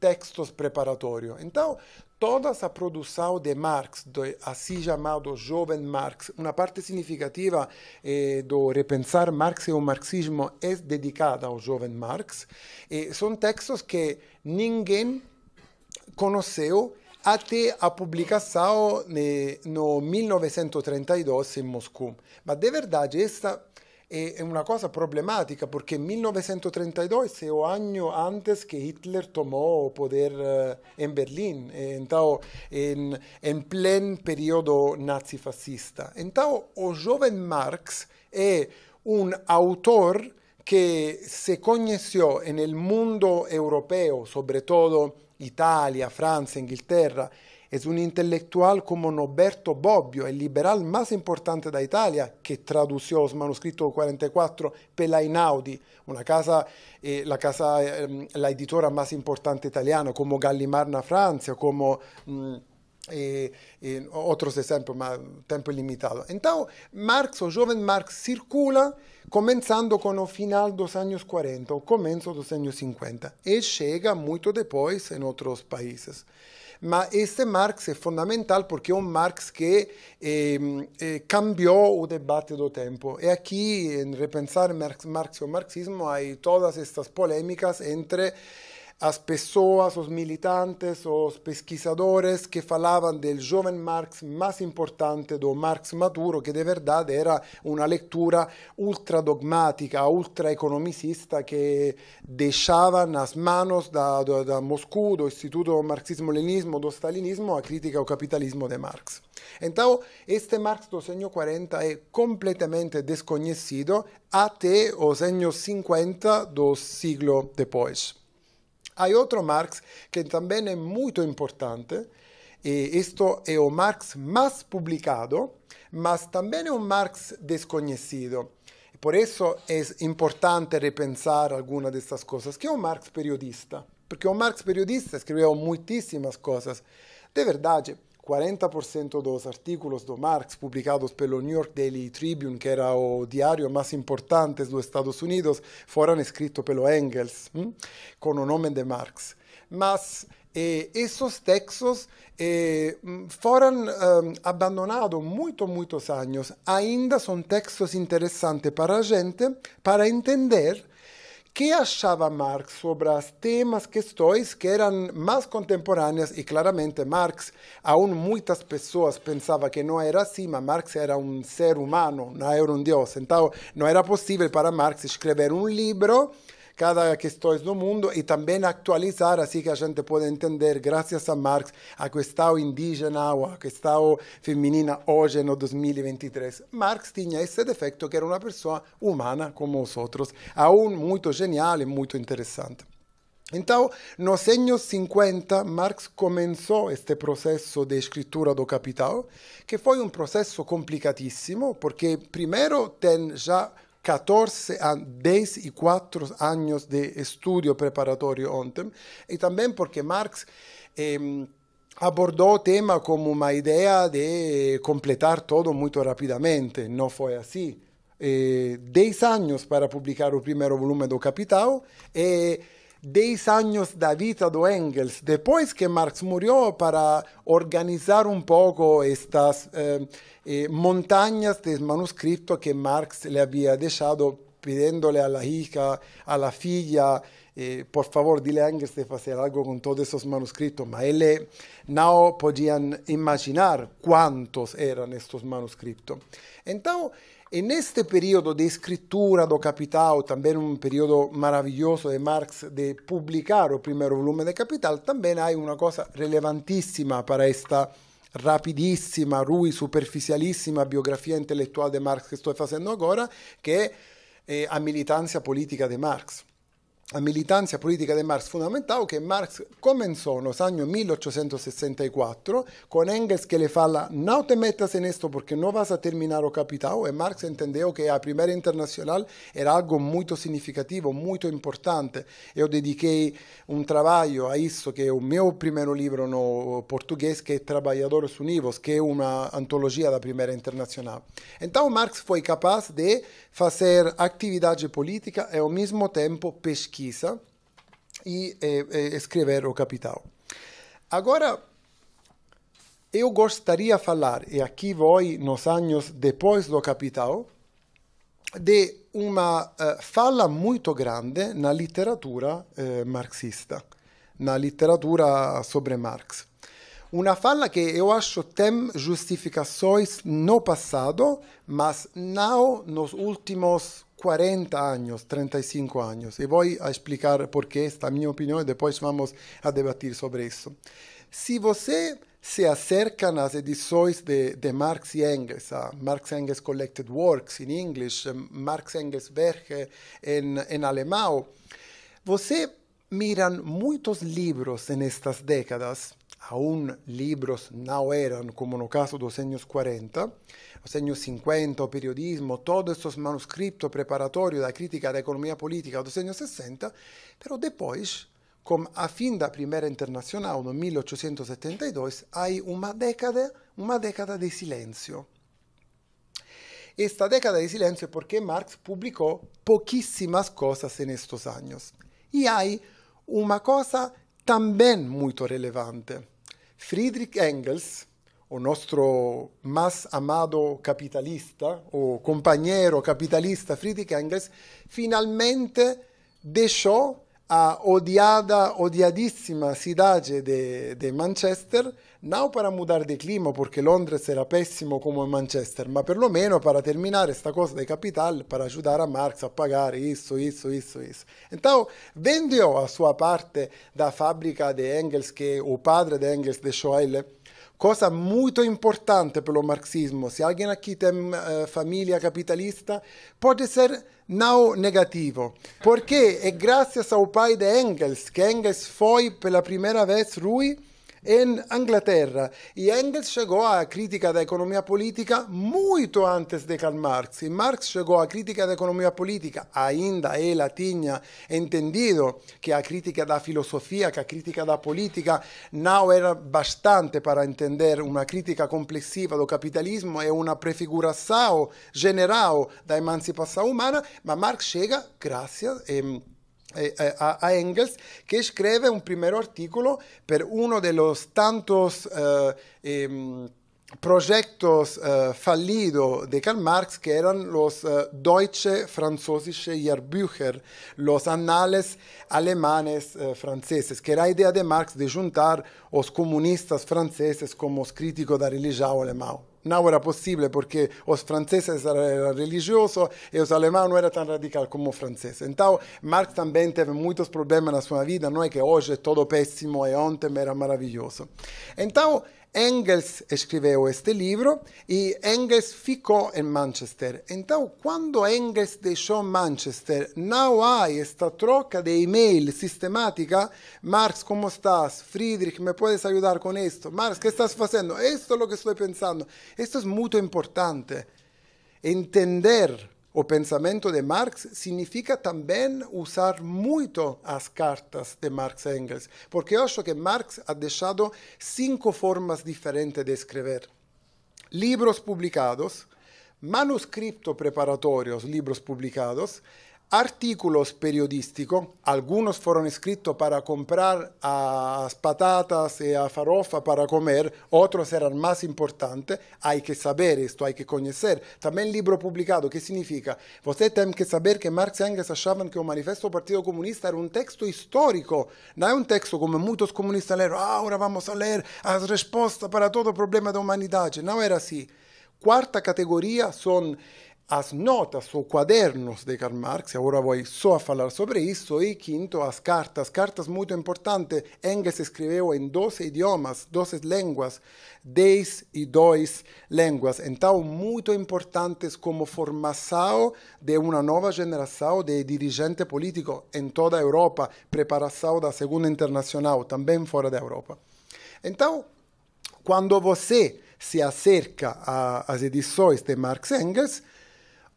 textos preparatórios. Então, toda essa produção de Marx, do assim chamado jovem Marx, uma parte significativa do repensar Marx e o marxismo é dedicada ao jovem Marx. São textos que ninguém conheceu até a publicação no 1932 em Moscou. Mas, de verdade, esta é uma coisa problemática, porque 1932 é o ano antes que Hitler tomou o poder em Berlim, então, em pleno período nazifascista. Então, o jovem Marx é um autor que se conheceu no mundo europeu, sobretudo Italia, Francia, Inghilterra. Es un intelectual como Norberto Bobbio, el liberal más importante de Italia, que tradució los manuscritos 44 per la Einaudi, una casa, la editora más importante italiana, como Gallimard en Francia, como otros ejemplos, más tiempo ilimitado. Entonces, Marx, o joven Marx, circula comenzando con el final de los años 40, o comienzo de los años 50, y llega mucho después en otros países. Ma este Marx é fundamental porque é um Marx que cambiou o debate do tempo. E aqui, em repensar Marx e o marxismo, há todas estas polêmicas entre as pessoas, os militantes, os pesquisadores que falavam do jovem Marx mais importante do Marx maduro, que de verdade era uma leitura ultra dogmática, ultra economicista, que deixava nas mãos da Moscou, do Instituto do Marxismo-Leninismo, do Stalinismo, a crítica ao capitalismo de Marx. Então, este Marx dos anos 40 é completamente desconhecido até os anos 50 do século depois. Há outro Marx que também é muito importante, e este é o Marx mais publicado, mas também é um Marx desconhecido. Por isso é importante repensar algumas dessas coisas, que é o Marx periodista. Porque o Marx periodista escreveu muitíssimas coisas. De verdade, 40% dos artículos do Marx publicados pelo New York Daily Tribune, que era o diário mais importante dos Estados Unidos, foram escritos pelo Engels, com o nome de Marx. Mas esses textos foram abandonados muitos anos. Ainda são textos interessantes para a gente, para entender que achava Marx sobre os temas, questões que eram mais contemporâneas, e claramente Marx, aún muitas pessoas pensavam que não era assim, mas Marx era um ser humano, não era um Deus. Então, não era possível para Marx escrever um livro, cada questão do mundo, e também atualizar, assim que a gente pode entender, graças a Marx, a questão indígena ou a questão feminina hoje, no 2023. Marx tinha esse defeito, que era uma pessoa humana como os outros, aún muito genial e muito interessante. Então, nos anos 50, Marx começou este processo de escritura do Capital, que foi um processo complicadíssimo, porque primeiro tem já 10 e 4 anos de estudo preparatório ontem, e também porque Marx abordou o tema como uma ideia de completar todo muito rapidamente. Não foi assim. 10 anos para publicar o primeiro volume do Capital e 10 anos da vida do Engels, depois que Marx morreu, para organizar um pouco estas montanhas de manuscritos que Marx le havia deixado, pedindo-lhe à hija, à filha, por favor, dile a Engels de fazer algo com todos esses manuscritos, mas ele não podiam imaginar quantos eram estes manuscritos. Então, neste período de escritura do Capital, também um período maravilhoso de Marx de publicar o primeiro volume de Capital, também há uma coisa relevantíssima para esta rapidíssima, ruim, superficialíssima biografia intelectual de Marx que estou fazendo agora, que é a militância política de Marx. A militância política de Marx fundamental, que Marx começou nos anos 1864, com Engels que lhe fala, não te metas nisto porque não vas a terminar o Capital, e Marx entendeu que a Primeira Internacional era algo muito significativo, muito importante. Eu dediquei um trabalho a isso, que é o meu primeiro livro no português, que é Trabalhadores Unidos, que é uma antologia da Primeira Internacional. Então, Marx foi capaz de fazer atividade política e, ao mesmo tempo, pesquisa. e escrever o Capital. Agora, eu gostaria de falar, e aqui vou nos anos depois do Capital, de uma fala muito grande na literatura marxista, na literatura sobre Marx. Uma fala que eu acho tem justificações no passado, mas não nos últimos 40 anos, 35 anos. E vou explicar por que esta é a minha opinião e depois vamos a debater sobre isso. Se você se acerca nas edições de Marx e Engels, a Marx Engels Collected Works em inglês, Marx Engels Werke em alemão, você mira muitos livros nestas décadas. Aún livros não eram, como no caso dos anos 40, os anos 50, o periodismo, todos esses manuscritos preparatórios da crítica da economia política dos anos 60, mas depois, com a fim da Primeira Internacional, no 1872, há uma década de silêncio. Esta década de silêncio é porque Marx publicou pouquíssimas coisas nestes anos. E há uma coisa também muito relevante. Friedrich Engels, o nosso mais amado capitalista, o companheiro capitalista Friedrich Engels, finalmente deixou a odiadíssima cidade de Manchester, não para mudar de clima, porque Londres era péssimo como em Manchester, mas pelo menos para terminar esta coisa de capital, para ajudar a Marx a pagar isso. Então, vendeu a sua parte da fábrica de Engels, que o padre de Engels deixou a ele. Cosa muito importante pelo marxismo, se alguém aqui tem família capitalista, pode ser não negativo, porque é graças ao pai de Engels que Engels foi pela primeira vez rui em Inglaterra. E Engels chegou à crítica da economia política muito antes de Karl Marx. E Marx chegou à crítica da economia política, ainda ela tinha entendido que a crítica da filosofia, que a crítica da política não era bastante para entender uma crítica complexiva do capitalismo e uma prefiguração general da emancipação humana, mas Marx chega graças a Engels, que escreve un primer artículo per uno de los tantos proyectos fallidos de Karl Marx, que eran los Deutsche Französische Jahrbücher, los anales alemanes franceses, que era a idea de Marx de juntar os comunistas franceses como os críticos da religião alemã. Não era possível porque os franceses eram religiosos e os alemães não eram tão radicais como os franceses. Então, Marx também teve muitos problemas na sua vida, não é que hoje é todo péssimo e ontem era maravilhoso. Então, Engels escreveu este livro e Engels ficou em Manchester. Então, quando Engels deixou Manchester, não há esta troca de e-mail sistemática. Marx, como estás? Friedrich, ¿me puedes ayudar con esto? Marx, ¿qué estás haciendo? Esto es lo que estoy pensando. Esto es muy importante. Entender o pensamento de Marx significa também usar muito as cartas de Marx e Engels, porque eu acho que Marx ha deixado 5 formas diferentes de escrever. Livros publicados, manuscritos preparatórios, livros publicados, artículos periodísticos, algunos fueron escritos para comprar as patatas e a farofa para comer, otros eran más importantes, hay que saber esto, hay que conocer. También libro publicado, ¿qué significa? Você tem que saber que Marx e Engels achavam que o Manifesto do Partido Comunista era um texto histórico, não é um texto como muitos comunistas leram, agora vamos a ler as respostas para todo o problema da humanidade. Não era assim. Quarta categoria são as notas ou quadernos de Karl Marx, agora vou só a falar sobre isso, e quinto, as cartas muito importantes. Engels escreveu em 12 idiomas, 12 línguas, 10 e 2 línguas, então muito importantes como formação de uma nova geração de dirigente político em toda a Europa, preparação da Segunda Internacional, também fora da Europa. Então, quando você se acerca às edições de Marx e Engels,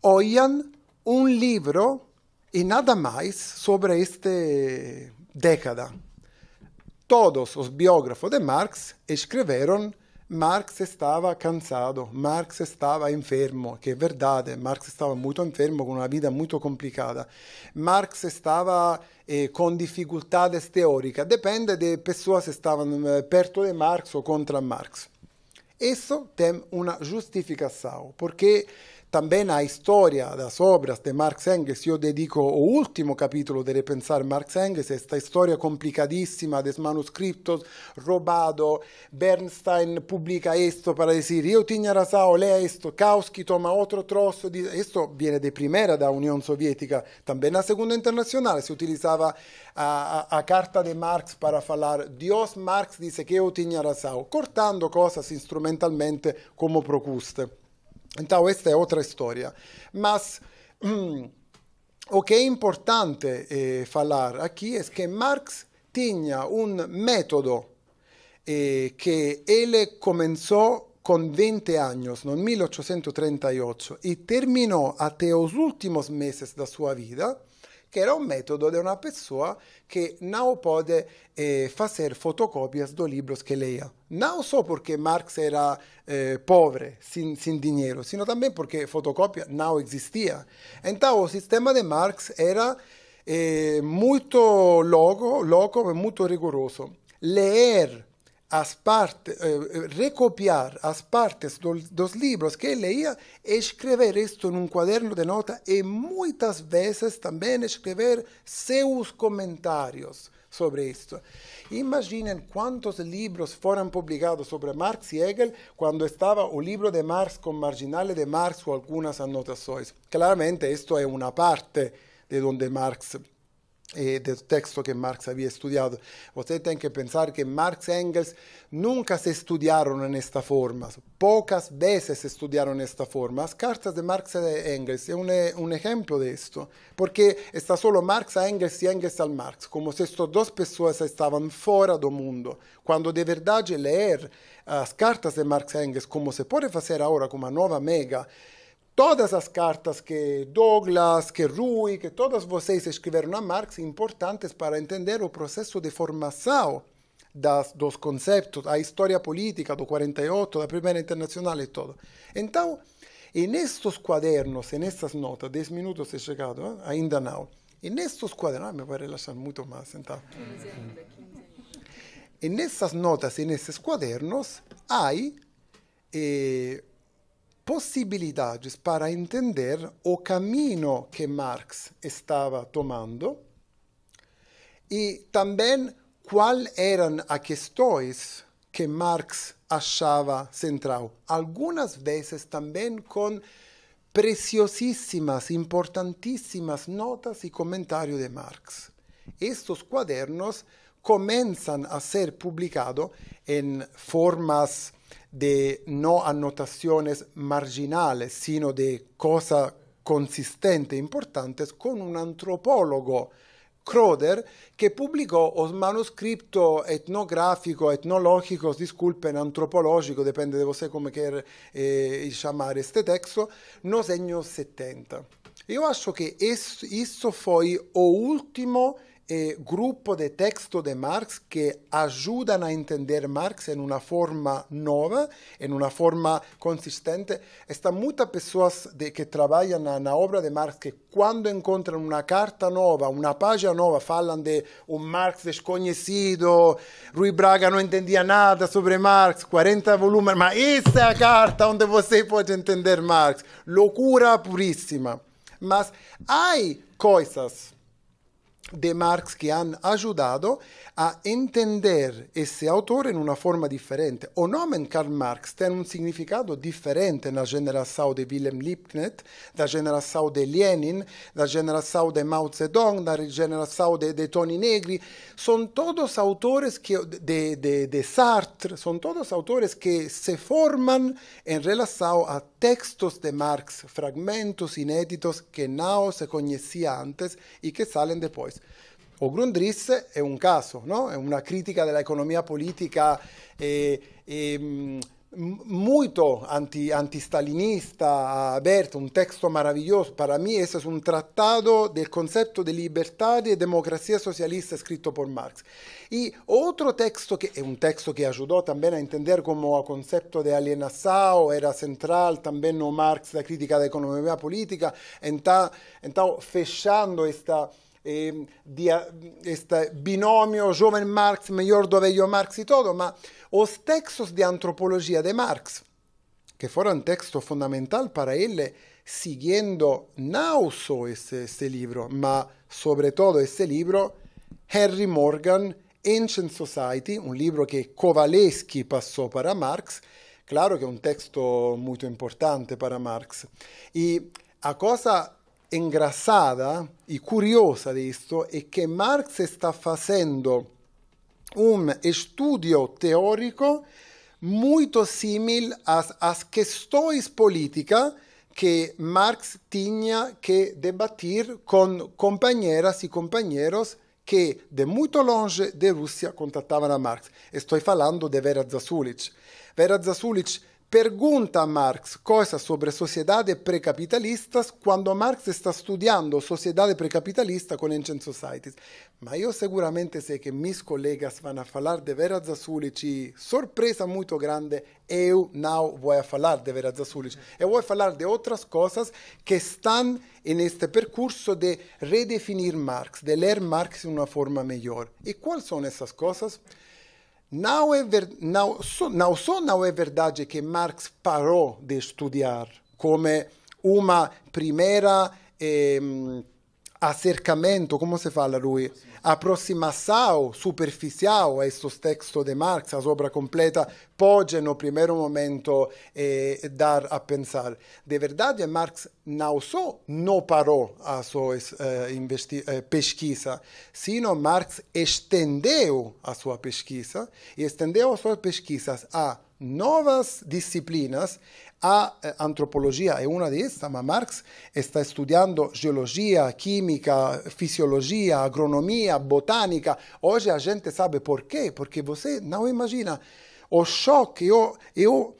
olham um livro e nada mais sobre esta década. Todos os biógrafos de Marx escreveram Marx estaba cansado, Marx estaba enfermo, que es verdad, Marx estaba muy enfermo con una vida muy complicada. Marx estaba con dificultades teóricas, depende de personas que estaban perto de Marx o contra Marx. Eso tem una justificación, porque también a historia de las obras de Marx Engels, yo dedico el último capítulo de Repensar Marx Engels, esta historia complicadísima de los manuscritos robados. Bernstein publica esto para decir, yo tenía razón, lea esto, Kautsky toma otro trozo, esto viene de primera de la Unión Soviética, también en la Segunda Internacional se utilizaba a carta de Marx para hablar, Dios Marx dice que yo tenía razón, cortando cosas instrumentalmente como Procuste. Entonces, esta es otra historia. Mas, lo que es importante hablar aquí es que Marx tenía un método que él comenzó con 20 años, en 1838, y terminó hasta los últimos meses de su vida, que era un método de una persona que no puede hacer fotocopias de libros que leía. No solo porque Marx era pobre, sin dinero, sino también porque fotocopia no existía. Entonces, el sistema de Marx era muy loco y muy riguroso. Leer recopiar as partes dos libros que leía, escrever esto en un cuaderno de nota y muchas veces también escrever sus comentarios sobre esto. Imaginen cuántos libros fueron publicados sobre Marx y Hegel cuando estaba el libro de Marx con marginales de Marx o algunas anotaciones. Claramente esto es una parte de donde Marx del texto que Marx había estudiado. Usted tiene que pensar que Marx y Engels nunca se estudiaron en esta forma, pocas veces se estudiaron en esta forma. Las cartas de Marx y Engels es un ejemplo de esto, porque está solo Marx a Engels y Engels al Marx, como si estas dos personas estaban fuera del mundo, cuando de verdad leer las cartas de Marx y Engels, como se puede hacer ahora con una nueva mega, todas as cartas que Douglas, que Rui, que todos vocês escreveram a Marx, importantes para entender o processo de formação dos conceitos, a história política do 48, da Primeira Internacional e tudo. Então, nestes quadernos, nessas notas, 10 minutos é chegado, ainda não. Nestes quadernos, me vai relaxar muito mais, então. 15 ainda, 15 ainda. Nessas notas e nesses quadernos, há possibilidades para entender o caminho que Marx estava tomando e também quais eram as questões que Marx achava central. Algumas vezes também com preciosíssimas, importantíssimas notas e comentários de Marx. Estes quadernos começam a ser publicados em formas de no anotaciones marginales, sino de cosas consistentes, importantes, con un antropólogo, Kroder, que publicó los manuscritos etnográficos, etnológicos, disculpen, antropológicos, depende de você como quer llamar este texto, nos años 70. Yo acho que isso foi o último grupo de texto de Marx que ayudan a entender Marx en una forma nueva, en una forma consistente. Están muchas personas que trabajan en la obra de Marx que cuando encuentran una carta nueva, una página nueva, hablan de un Marx desconocido, Rui Braga no entendía nada sobre Marx, 40 volúmenes, ma esa es la carta donde você puede entender Marx. Locura purísima. Mas hay cosas de Marx que han ayudado a entender ese autor en una forma diferente. O nome Karl Marx tiene un significado diferente en la generación de Wilhelm Liebknecht, la generación de Lenin, la generación de Mao Zedong, la generación de Toni Negri. Son todos autores de Sartre, son todos autores que se forman en relación a textos de Marx, fragmentos inéditos que no se conocían antes y que salen después. O Grundrisse è un caso, no? È una critica della economia politica muito antistalinista, aberto, un texto maravilloso. Para mí ese es un tratado del concepto de libertad y democracia socialista escrito por Marx. Y otro texto que es un texto que ayudó también a entender como el concepto de alienación era central también no Marx, la crítica de economía política, está fechando este binomio joven Marx, mejor do velho Marx y todo, ma los textos de antropología de Marx, que fueron textos fundamental para él, siguiendo no solo este libro, ma sobre todo este libro, Henry Morgan, Ancient Society, un libro que Kowalewski pasó para Marx, claro que es un texto muy importante para Marx. Y a cosa engrasada y curiosa de esto es que Marx está haciendo un estudio teórico muy simil a las cuestiones políticas que Marx tenía que debatir con compañeras y compañeros que de muy longe de Rusia contactaban a Marx. Estoy hablando de Vera Zasulich. Vera Zasulich pregunta a Marx cosas sobre sociedades precapitalistas cuando Marx está estudiando sociedades precapitalistas con Ancient Societies. Ma yo seguramente sé que mis colegas van a hablar de Vera Zasulich y, sorpresa muy grande, eu no voy a hablar de Vera Zasulich. Eu voy a hablar de otras cosas que están en este percurso de redefinir Marx, de leer Marx de una forma mejor. ¿Y cuáles son esas cosas? Não é verdade que Marx parou de estudar como uma primeira acercamento, como se fala, Rui? Aproximação superficial a estes textos de Marx, a obra completa, pode, no primeiro momento, dar a pensar. De verdade, Marx não só não parou a sua pesquisa, sino Marx estendeu a sua pesquisa e estendeu as suas pesquisas a novas disciplinas. A antropologia é uma dessas, mas Marx está estudando geologia, química, fisiologia, agronomia, botânica. Hoje a gente sabe por quê, porque você não imagina o choque. Eu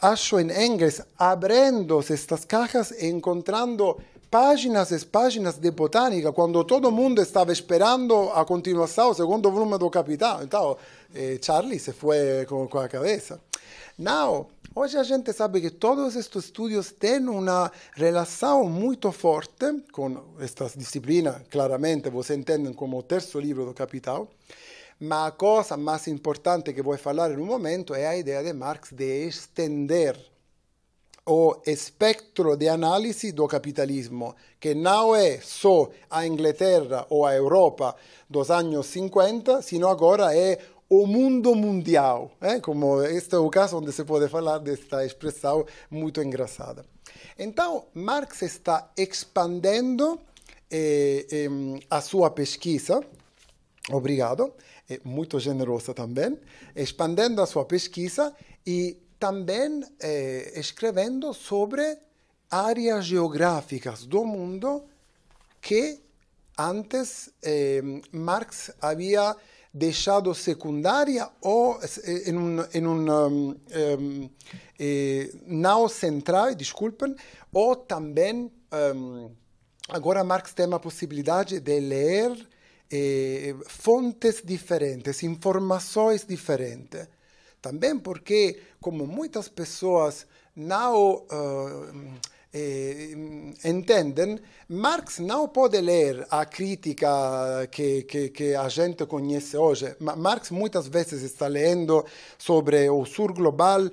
acho em Engels, abrindo estas caixas e encontrando páginas e páginas de botânica, quando todo mundo estava esperando a continuação, o segundo volume do Capital. Então, Charlie se foi com a cabeça. Não. Hoje a gente sabe que todos estes estudos têm uma relação muito forte com estas disciplinas, claramente, você entende como o terceiro livro do Capital, mas a coisa mais importante que vou falar em um momento é a ideia de Marx de estender o espectro de análise do capitalismo, que não é só a Inglaterra ou a Europa dos anos 50, sino agora é o mundo mundial, como este é o caso onde se pode falar desta expressão muito engraçada. Então, Marx está expandindo a sua pesquisa, obrigado, é muito generosa também, expandindo a sua pesquisa e também escrevendo sobre áreas geográficas do mundo que antes Marx havia deixado secundária ou não central, desculpem, ou também agora Marx tem a possibilidade de ler fontes diferentes, informações diferentes. Também porque, como muitas pessoas não entendem, Marx não pode ler a crítica que a gente conhece hoje. Marx muitas vezes está lendo sobre o sul global,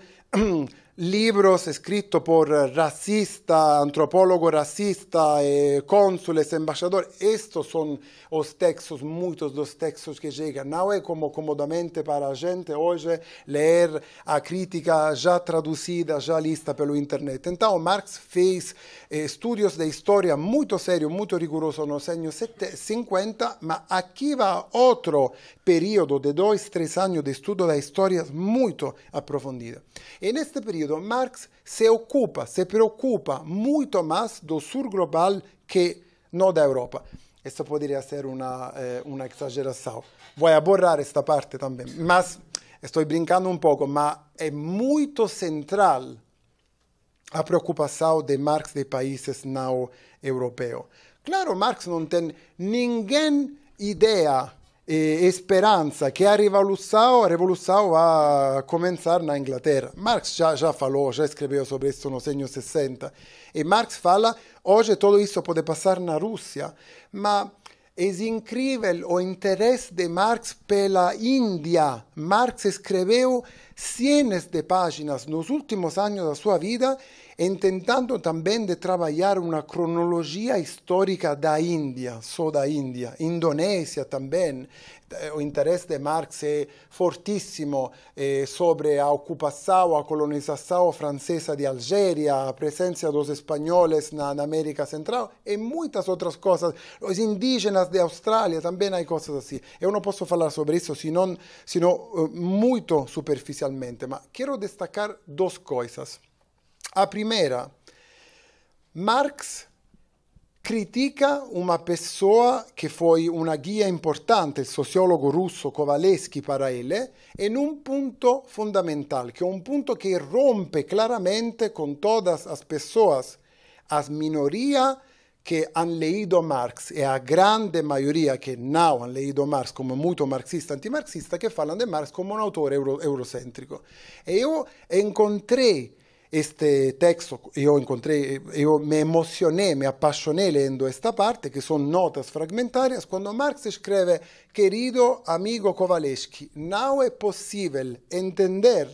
livros escritos por racistas, antropólogos racistas, cônsules, embaixadores. Estes são os textos, muitos dos textos que chegam. Não é como comodamente para a gente hoje ler a crítica já traduzida, já lista pelo internet. Então, Marx fez estudos de história muito sérios, muito rigorosos nos anos 50, mas aqui vai outro período de 2-3 anos de estudo da história muito aprofundido. E neste período, Marx se preocupa muito mais do sul global que no da Europa. Isso poderia ser uma exageração. Vou borrar esta parte também. Mas Estou brincando um pouco, mas é muito central a preocupação de Marx de países não europeus. Claro, Marx não tem ninguém ideia e esperança que a revolução vai começar na Inglaterra. Marx já falou, já escreveu sobre isso nos anos 60. E Marx fala, hoje tudo isso pode passar na Rússia, mas é incrível o interesse de Marx pela Índia. Marx escreveu centenas de páginas nos últimos anos da sua vida, tentando também de trabalhar uma cronologia histórica da Índia, só da Índia, Indonésia também. O interesse de Marx é fortíssimo sobre a ocupação, a colonização francesa de Algéria, a presença dos espanhóis na América Central e muitas outras coisas. Os indígenas de Austrália também há coisas assim. Eu não posso falar sobre isso, senão muito superficialmente, mas quero destacar duas coisas. A primeira, Marx critica uma pessoa que foi uma guia importante, il sociólogo russo Kovalevsky para ele, em um ponto fundamental, que é um ponto que rompe claramente com todas as pessoas, as minorias que han leído Marx e a grande maioria que não han leído Marx como muito marxista, antimarxista, que falam de Marx como um autor eurocêntrico. E eu encontrei este texto, eu me emocionei, me apaixonei lendo esta parte, que são notas fragmentárias, quando Marx escreve: querido amigo Kovalevsky, não é possível entender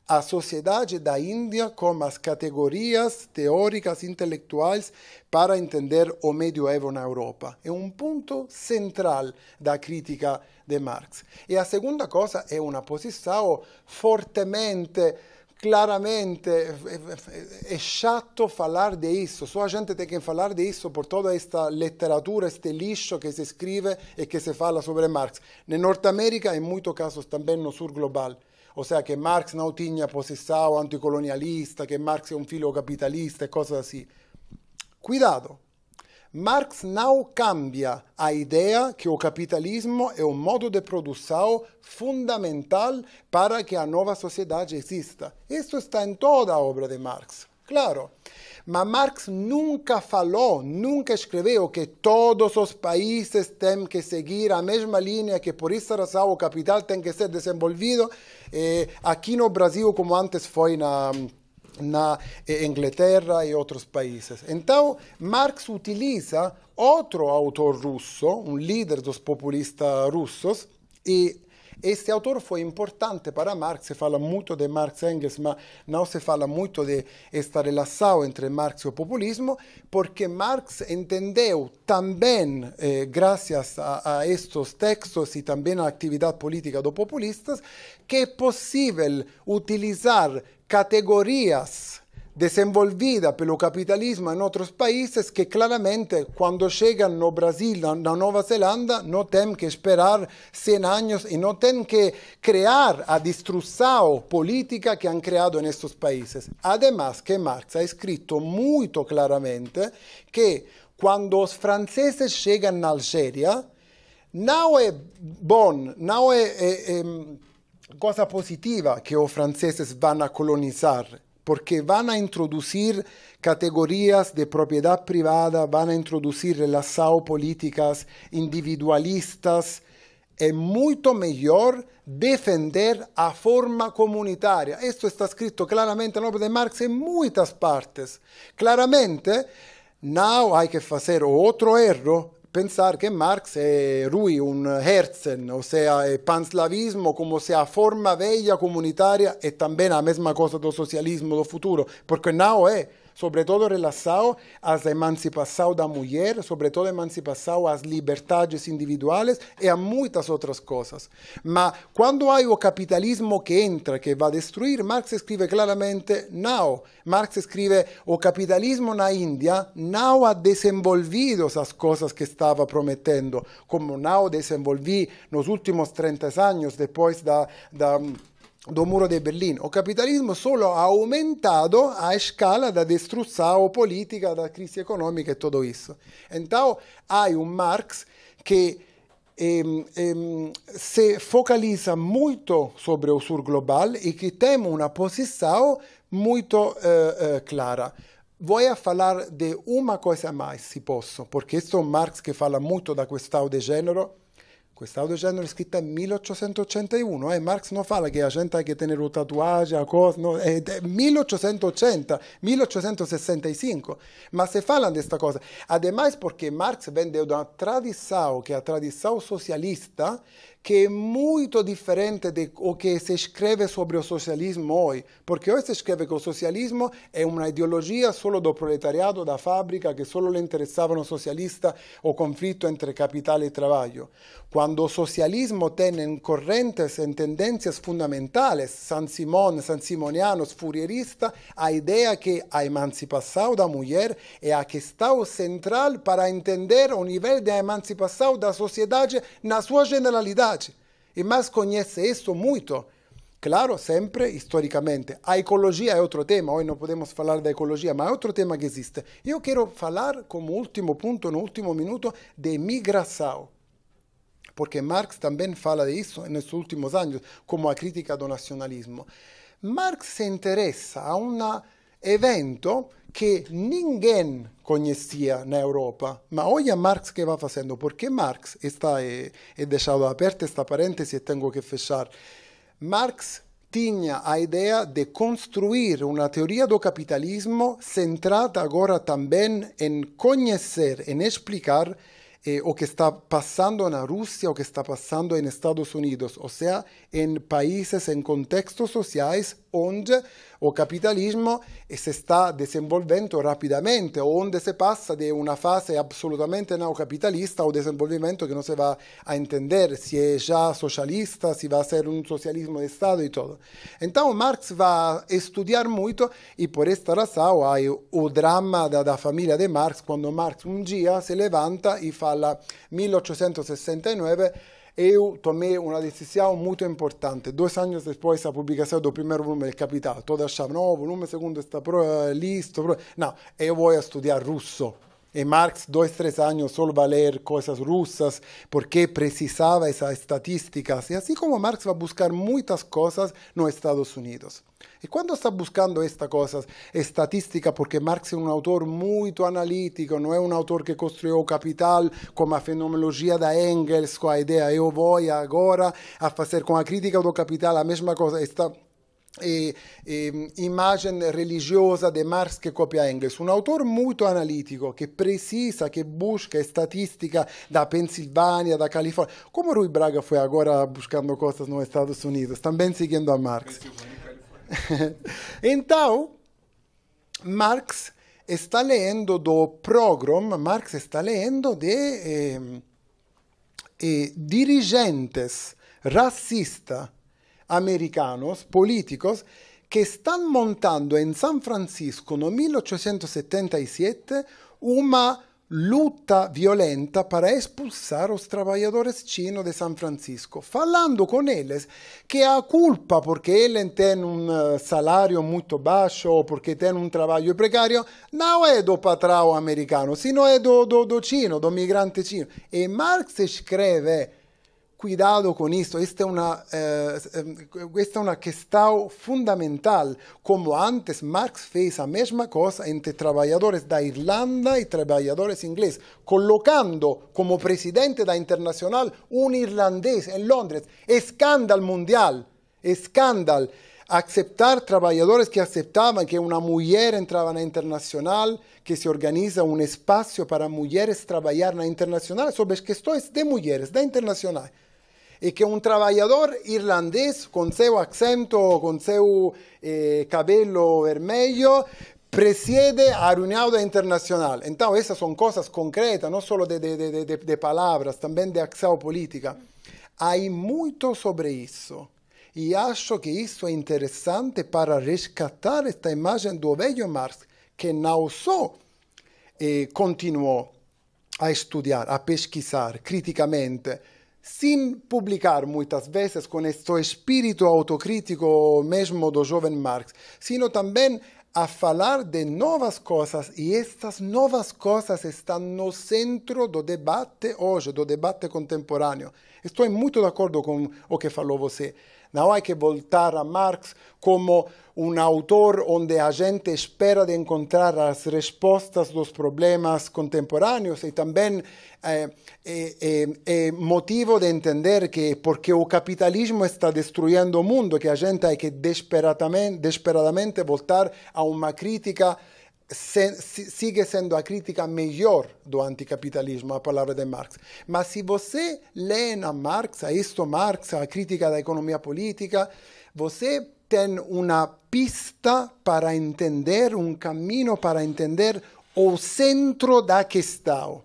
a sociedade da Índia com as categorias teóricas intelectuais para entender o medioevo na Europa. É um ponto central da crítica de Marx. E a segunda coisa é uma posição fortemente, claramente, é chato falar disso, só a gente tem que falar disso por toda esta literatura, este lixo que se escreve e que se fala sobre Marx. Na Norte-América, em muitos casos, também no sul global. Ou seja, que Marx não tinha posição anticolonialista, que Marx é um filho capitalista e coisas assim. Cuidado! Marx não cambia a ideia que o capitalismo é um modo de produção fundamental para que a nova sociedade exista. Isso está em toda a obra de Marx, claro. Mas Marx nunca falou, nunca escreveu que todos os países têm que seguir a mesma linha, que por essa razão o capital tem que ser desenvolvido aqui no Brasil, como antes foi na Inglaterra e outros países. Então, Marx utiliza outro autor russo, um líder dos populistas russos, e este autor foi importante para Marx. Se fala muito de Marx e Engels, mas não se fala muito de esta relação entre Marx e o populismo, porque Marx entendeu também, graças a estes textos e também à atividade política dos populistas, que é possível utilizar categorias desenvolvidas pelo capitalismo em outros países que claramente, quando chegam no Brasil, na Nova Zelândia, não tem que esperar 100 anos e não tem que criar a destruição política que han criado nestes países. Además, que Marx ha escrito muito claramente que quando os franceses chegam na Algéria, não é bom, não é coisa positiva que os franceses vão a colonizar, porque vão a introduzir categorias de propriedade privada, vão a introduzir relações políticas individualistas. É muito melhor defender a forma comunitária. Isso está escrito claramente na obra de Marx em muitas partes. Claramente, não há que fazer outro erro, pensar que Marx é Rui, um Herzen, ou seja, é panslavismo, como se a forma velha comunitária é também a mesma coisa do socialismo do futuro, porque não é, sobretudo em relação à emancipação da mulher, sobretudo a emancipação às liberdades individuais e a muitas outras coisas. Mas quando há o capitalismo que entra, que vai destruir, Marx escreve claramente, não. Marx escreve, o capitalismo na Índia não ha desenvolvido as coisas que estava prometendo, como não desenvolvi nos últimos 30 anos, depois do muro de Berlim. O capitalismo solo ha aumentado a escala da destruição política, da crise econômica e tudo isso. Então, há um Marx que se focaliza muito sobre o sul global e que tem uma posição muito clara. Vou falar de uma coisa mais, se posso, porque isso é Marx que fala muito da questão de gênero. Questão de gênero é escrita em 1881, Marx não fala que a gente tem que ter o tatuagem, a coisa, no, é 1880, 1865, mas se falam desta coisa. Ademais, porque Marx vem de uma tradição, que é a tradição socialista, que é muito diferente do que se escreve sobre o socialismo hoje. Porque hoje se escreve que o socialismo é uma ideologia solo do proletariado, da fábrica, que solo lhe interessava no socialista o conflito entre capital e trabalho. Quando o socialismo tem correntes em tendências fundamentais, Saint-Simonianos, Fourierista, a ideia que a emancipação da mulher é a questão central para entender o nível de emancipação da sociedade na sua generalidade. E Marx conhece isso muito. Claro, sempre historicamente. A ecologia é outro tema, hoje não podemos falar da ecologia, mas é outro tema que existe. Eu quero falar, como último ponto, no último minuto, de migração. Porque Marx também fala disso nos últimos anos, como a crítica do nacionalismo. Marx se interessa a um evento que ninguém conhecia na Europa. Mas olha Marx que vai fazendo, porque Marx está, deixado aberta esta parêntese e tenho que fechar. Marx tinha a ideia de construir uma teoria do capitalismo centrada agora também em conhecer, em explicar o que está passando na Rússia, o que está passando nos Estados Unidos, ou seja, em países, em contextos sociais onde o capitalismo se está desenvolvendo rapidamente, onde se passa de uma fase absolutamente neocapitalista ao desenvolvimento que não se vai a entender se é já socialista, se vai ser um socialismo de Estado e tudo. Então, Marx vai estudar muito e por esta razão há o drama da família de Marx, quando Marx um dia se levanta e fala 1869, eu tomei uma decisão muito importante. 2 anos depois da publicação do primeiro volume do Capital, todos achavam, não, o volume segundo está listo. Não, eu vou estudar russo. E Marx, 2, 3 anos, só vai ler coisas russas, porque precisava essas estatísticas. E assim como Marx vai buscar muitas coisas nos Estados Unidos. E quando está buscando estas coisas, estatística, porque Marx é um autor muito analítico, não é um autor que construiu o Capital com a fenomenologia da Engels, com a ideia, eu vou agora a fazer com a crítica do Capital a mesma coisa. Esta imagem religiosa de Marx que copia Engels, um autor muito analítico, que precisa, que busca estatística da Pensilvânia, da Califórnia, como Rui Braga foi agora buscando coisas nos Estados Unidos, também seguindo a Marx. Então, Marx está lendo do Pogrom, Marx está lendo de dirigentes racistas americanos, políticos, que estão montando em São Francisco, no 1877, uma luta violenta para expulsar os trabalhadores chinos de São Francisco, falando com eles que a culpa porque eles têm um salário muito baixo ou porque têm um trabalho precário não é do patrão americano, sino é do chino, do migrante chino. E Marx escreve: cuidado com isso, esta é uma questão fundamental. Como antes, Marx fez a mesma coisa entre trabalhadores da Irlanda e trabalhadores ingleses, colocando como presidente da Internacional um irlandês em Londres. Escândalo mundial, escândalo. Aceitar trabalhadores que aceitavam que uma mulher entrava na Internacional, que se organiza um espaço para mulheres trabalhar na Internacional sobre as questões de mulheres, da Internacional. E que um trabalhador irlandês, com seu acento, com seu cabelo vermelho, preside a reunião da Internacional. Então, essas são coisas concretas, não só de palavras, também de ação política. Há muito sobre isso. E acho que isso é interessante para resgatar esta imagem do velho Marx, que não só continuou a estudar, a pesquisar criticamente, sem publicar muitas vezes com este espírito autocrítico mesmo do jovem Marx, sino também a falar de novas coisas, e estas novas coisas estão no centro do debate hoje, do debate contemporâneo. Estou muito de acordo com o que falou você. Não há que voltar a Marx como um autor onde a gente espera de encontrar as respostas dos problemas contemporâneos, e também é motivo de entender que porque o capitalismo está destruindo o mundo, que a gente tem que desesperadamente voltar a uma crítica, sigue sendo a crítica melhor do anticapitalismo, a palavra de Marx. Mas se você lê a Marx, a crítica da economia política, você tem uma pista para entender, um caminho para entender o centro da questão.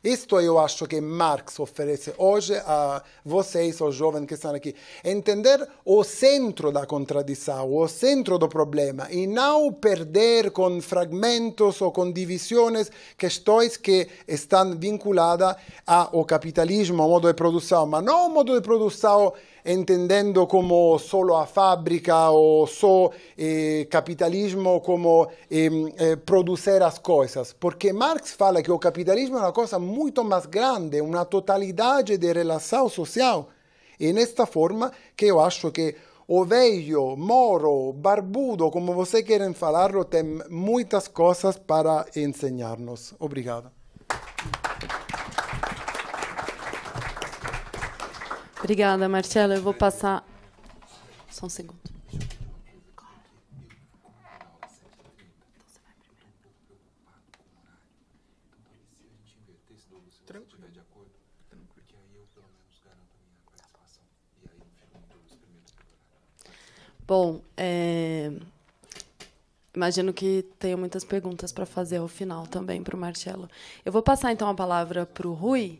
Isto eu acho que Marx oferece hoje a vocês, os jovens que estão aqui. Entender o centro da contradição, o centro do problema, e não perder com fragmentos ou com divisões questões que estão vinculadas ao capitalismo, ao modo de produção, mas não ao modo de produção entendendo como solo a fábrica ou só capitalismo como produzir as coisas. Porque Marx fala que o capitalismo é uma coisa muito mais grande, uma totalidade de relação social. E nesta forma que eu acho que o velho, moro, barbudo, como vocês querem falar, tem muitas coisas para ensinar-nos. Obrigado. Obrigada, Marcelo. Eu vou passar... Só um segundo. Bom, imagino que tenho muitas perguntas para fazer ao final também para o Marcelo. Eu vou passar, então, a palavra para o Rui,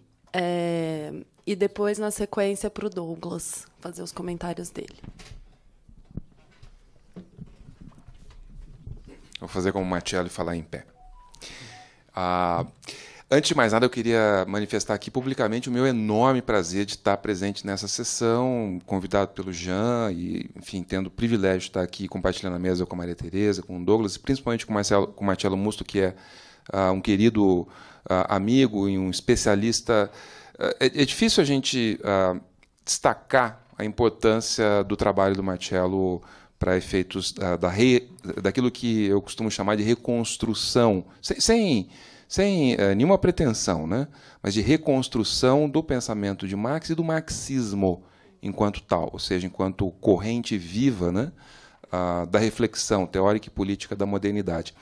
e depois, na sequência, para o Douglas fazer os comentários dele. Vou fazer como o Marcelo e falar em pé. Antes de mais nada, eu queria manifestar aqui publicamente o meu enorme prazer de estar presente nessa sessão, convidado pelo Jean, e, enfim, tendo o privilégio de estar aqui compartilhando a mesa com a Maria Tereza, com o Douglas, e principalmente com o Marcelo Musto, que é um querido amigo e um especialista. É difícil a gente destacar a importância do trabalho do Marcelo para efeitos daquilo que eu costumo chamar de reconstrução, sem nenhuma pretensão, né? Mas de reconstrução do pensamento de Marx e do marxismo enquanto tal, ou seja, enquanto corrente viva, né, da reflexão teórica e política da modernidade.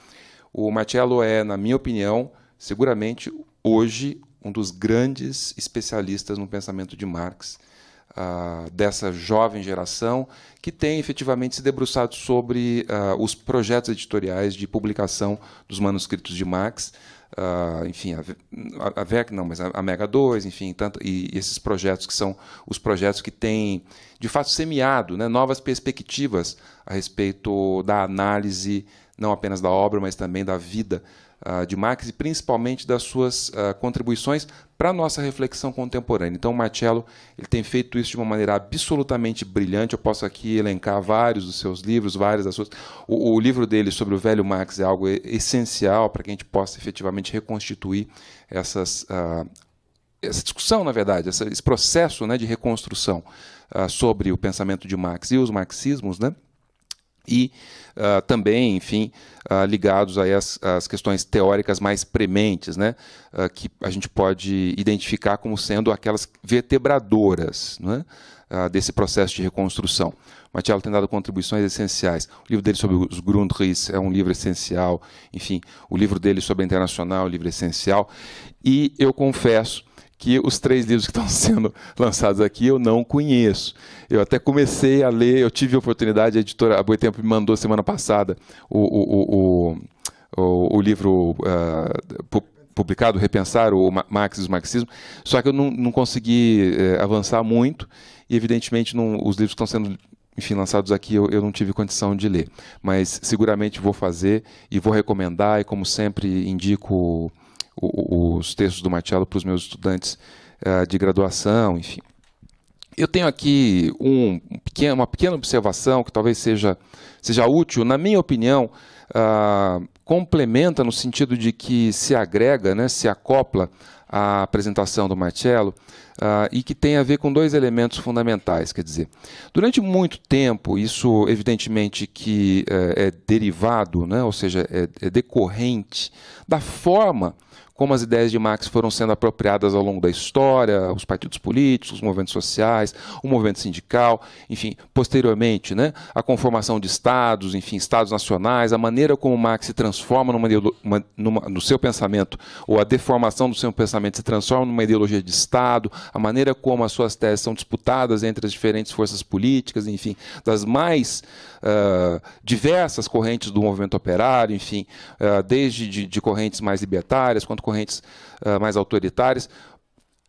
O Marcelo é, na minha opinião, seguramente, hoje, um dos grandes especialistas no pensamento de Marx, dessa jovem geração, que tem efetivamente se debruçado sobre os projetos editoriais de publicação dos manuscritos de Marx, enfim, a VEC não, mas a Mega 2, enfim, e esses projetos que são os projetos que têm, de fato, semeado, né, novas perspectivas a respeito da análise, não apenas da obra, mas também da vida de Marx e principalmente das suas contribuições para a nossa reflexão contemporânea. Então, o Marcelo ele tem feito isso de uma maneira absolutamente brilhante. Eu posso aqui elencar vários dos seus livros, várias das suas... O livro dele sobre o velho Marx é algo essencial para que a gente possa efetivamente reconstituir essa discussão, na verdade, esse processo, né, de reconstrução sobre o pensamento de Marx e os marxismos, né? E também, enfim, ligados aí às questões teóricas mais prementes, né, que a gente pode identificar como sendo aquelas vertebradoras, né, desse processo de reconstrução. Marcelo tem dado contribuições essenciais. O livro dele sobre os Grundrisse é um livro essencial. Enfim, o livro dele sobre a Internacional é um livro essencial. E eu confesso que os 3 livros que estão sendo lançados aqui eu não conheço. Eu até comecei a ler, eu tive a oportunidade, a editora Boitempo me mandou semana passada o livro publicado, Repensar o Marx e os Marxismos, só que eu não consegui avançar muito e, evidentemente, os livros que estão sendo, enfim, lançados aqui eu não tive condição de ler. Mas seguramente vou fazer e vou recomendar e, como sempre, indico os textos do Marcelo para os meus estudantes de graduação, enfim. Eu tenho aqui uma pequena observação que talvez seja útil. Na minha opinião, complementa no sentido de que se agrega, né, se acopla à apresentação do Marcello, e que tem a ver com dois elementos fundamentais. Quer dizer, durante muito tempo, isso evidentemente que é derivado, né, ou seja, é decorrente da forma como as ideias de Marx foram sendo apropriadas ao longo da história, os partidos políticos, os movimentos sociais, o movimento sindical, enfim, posteriormente, né, a conformação de estados, enfim, estados nacionais, a maneira como Marx se transforma no seu pensamento, ou a deformação do seu pensamento se transforma numa ideologia de Estado, a maneira como as suas teses são disputadas entre as diferentes forças políticas, enfim, das mais diversas correntes do movimento operário, enfim, desde de correntes mais libertárias, quanto correntes mais autoritárias.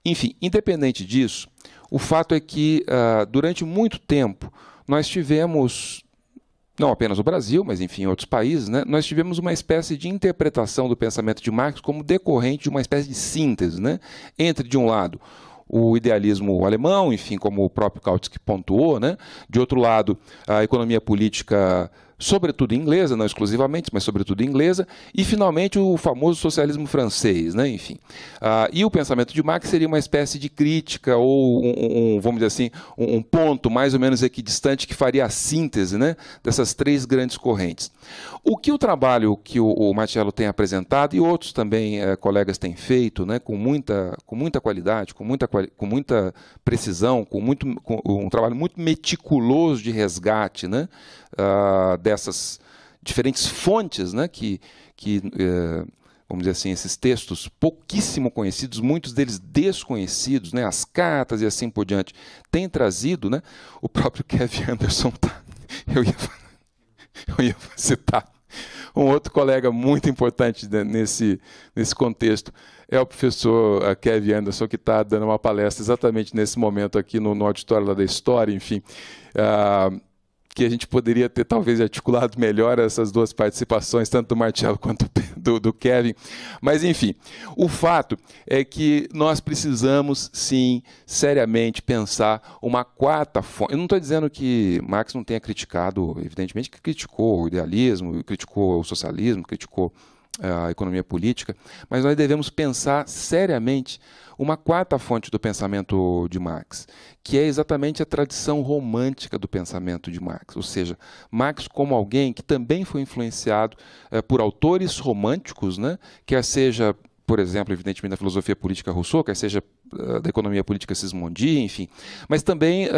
Enfim, independente disso, o fato é que, durante muito tempo, nós tivemos, não apenas no Brasil, mas enfim, em outros países, né, nós tivemos uma espécie de interpretação do pensamento de Marx como decorrente de uma espécie de síntese, né, entre, de um lado, o idealismo alemão, enfim, como o próprio Kautsky pontuou, né? De outro lado, a economia política, sobretudo inglesa, não exclusivamente, mas sobretudo inglesa, e finalmente o famoso socialismo francês, né? Enfim. E o pensamento de Marx seria uma espécie de crítica, ou vamos dizer assim, um ponto mais ou menos equidistante que faria a síntese, né, dessas três grandes correntes. O que o trabalho que o Marcello tem apresentado, e outros também colegas têm feito, né, com muita qualidade, com muita precisão, com um trabalho muito meticuloso de resgate, né, dessas diferentes fontes, né, que vamos dizer assim, esses textos pouquíssimo conhecidos, muitos deles desconhecidos, né, as cartas e assim por diante, têm trazido, né, o próprio Kevin Anderson, eu ia citar um outro colega muito importante, né, nesse contexto, é o professor Kevin Anderson, que está dando uma palestra exatamente nesse momento aqui no auditório lá da História, enfim, que a gente poderia ter talvez articulado melhor essas duas participações, tanto do Marcello quanto do Kevin. Mas, enfim, o fato é que nós precisamos, sim, seriamente pensar uma quarta fonte. Eu não estou dizendo que Marx não tenha criticado, evidentemente que criticou o idealismo, criticou o socialismo, criticou a economia política, mas nós devemos pensar seriamente uma quarta fonte do pensamento de Marx, que é exatamente a tradição romântica do pensamento de Marx, ou seja, Marx como alguém que também foi influenciado por autores românticos, né, quer seja, por exemplo, evidentemente da filosofia política Rousseau, quer seja da economia política Sismondi, enfim, mas também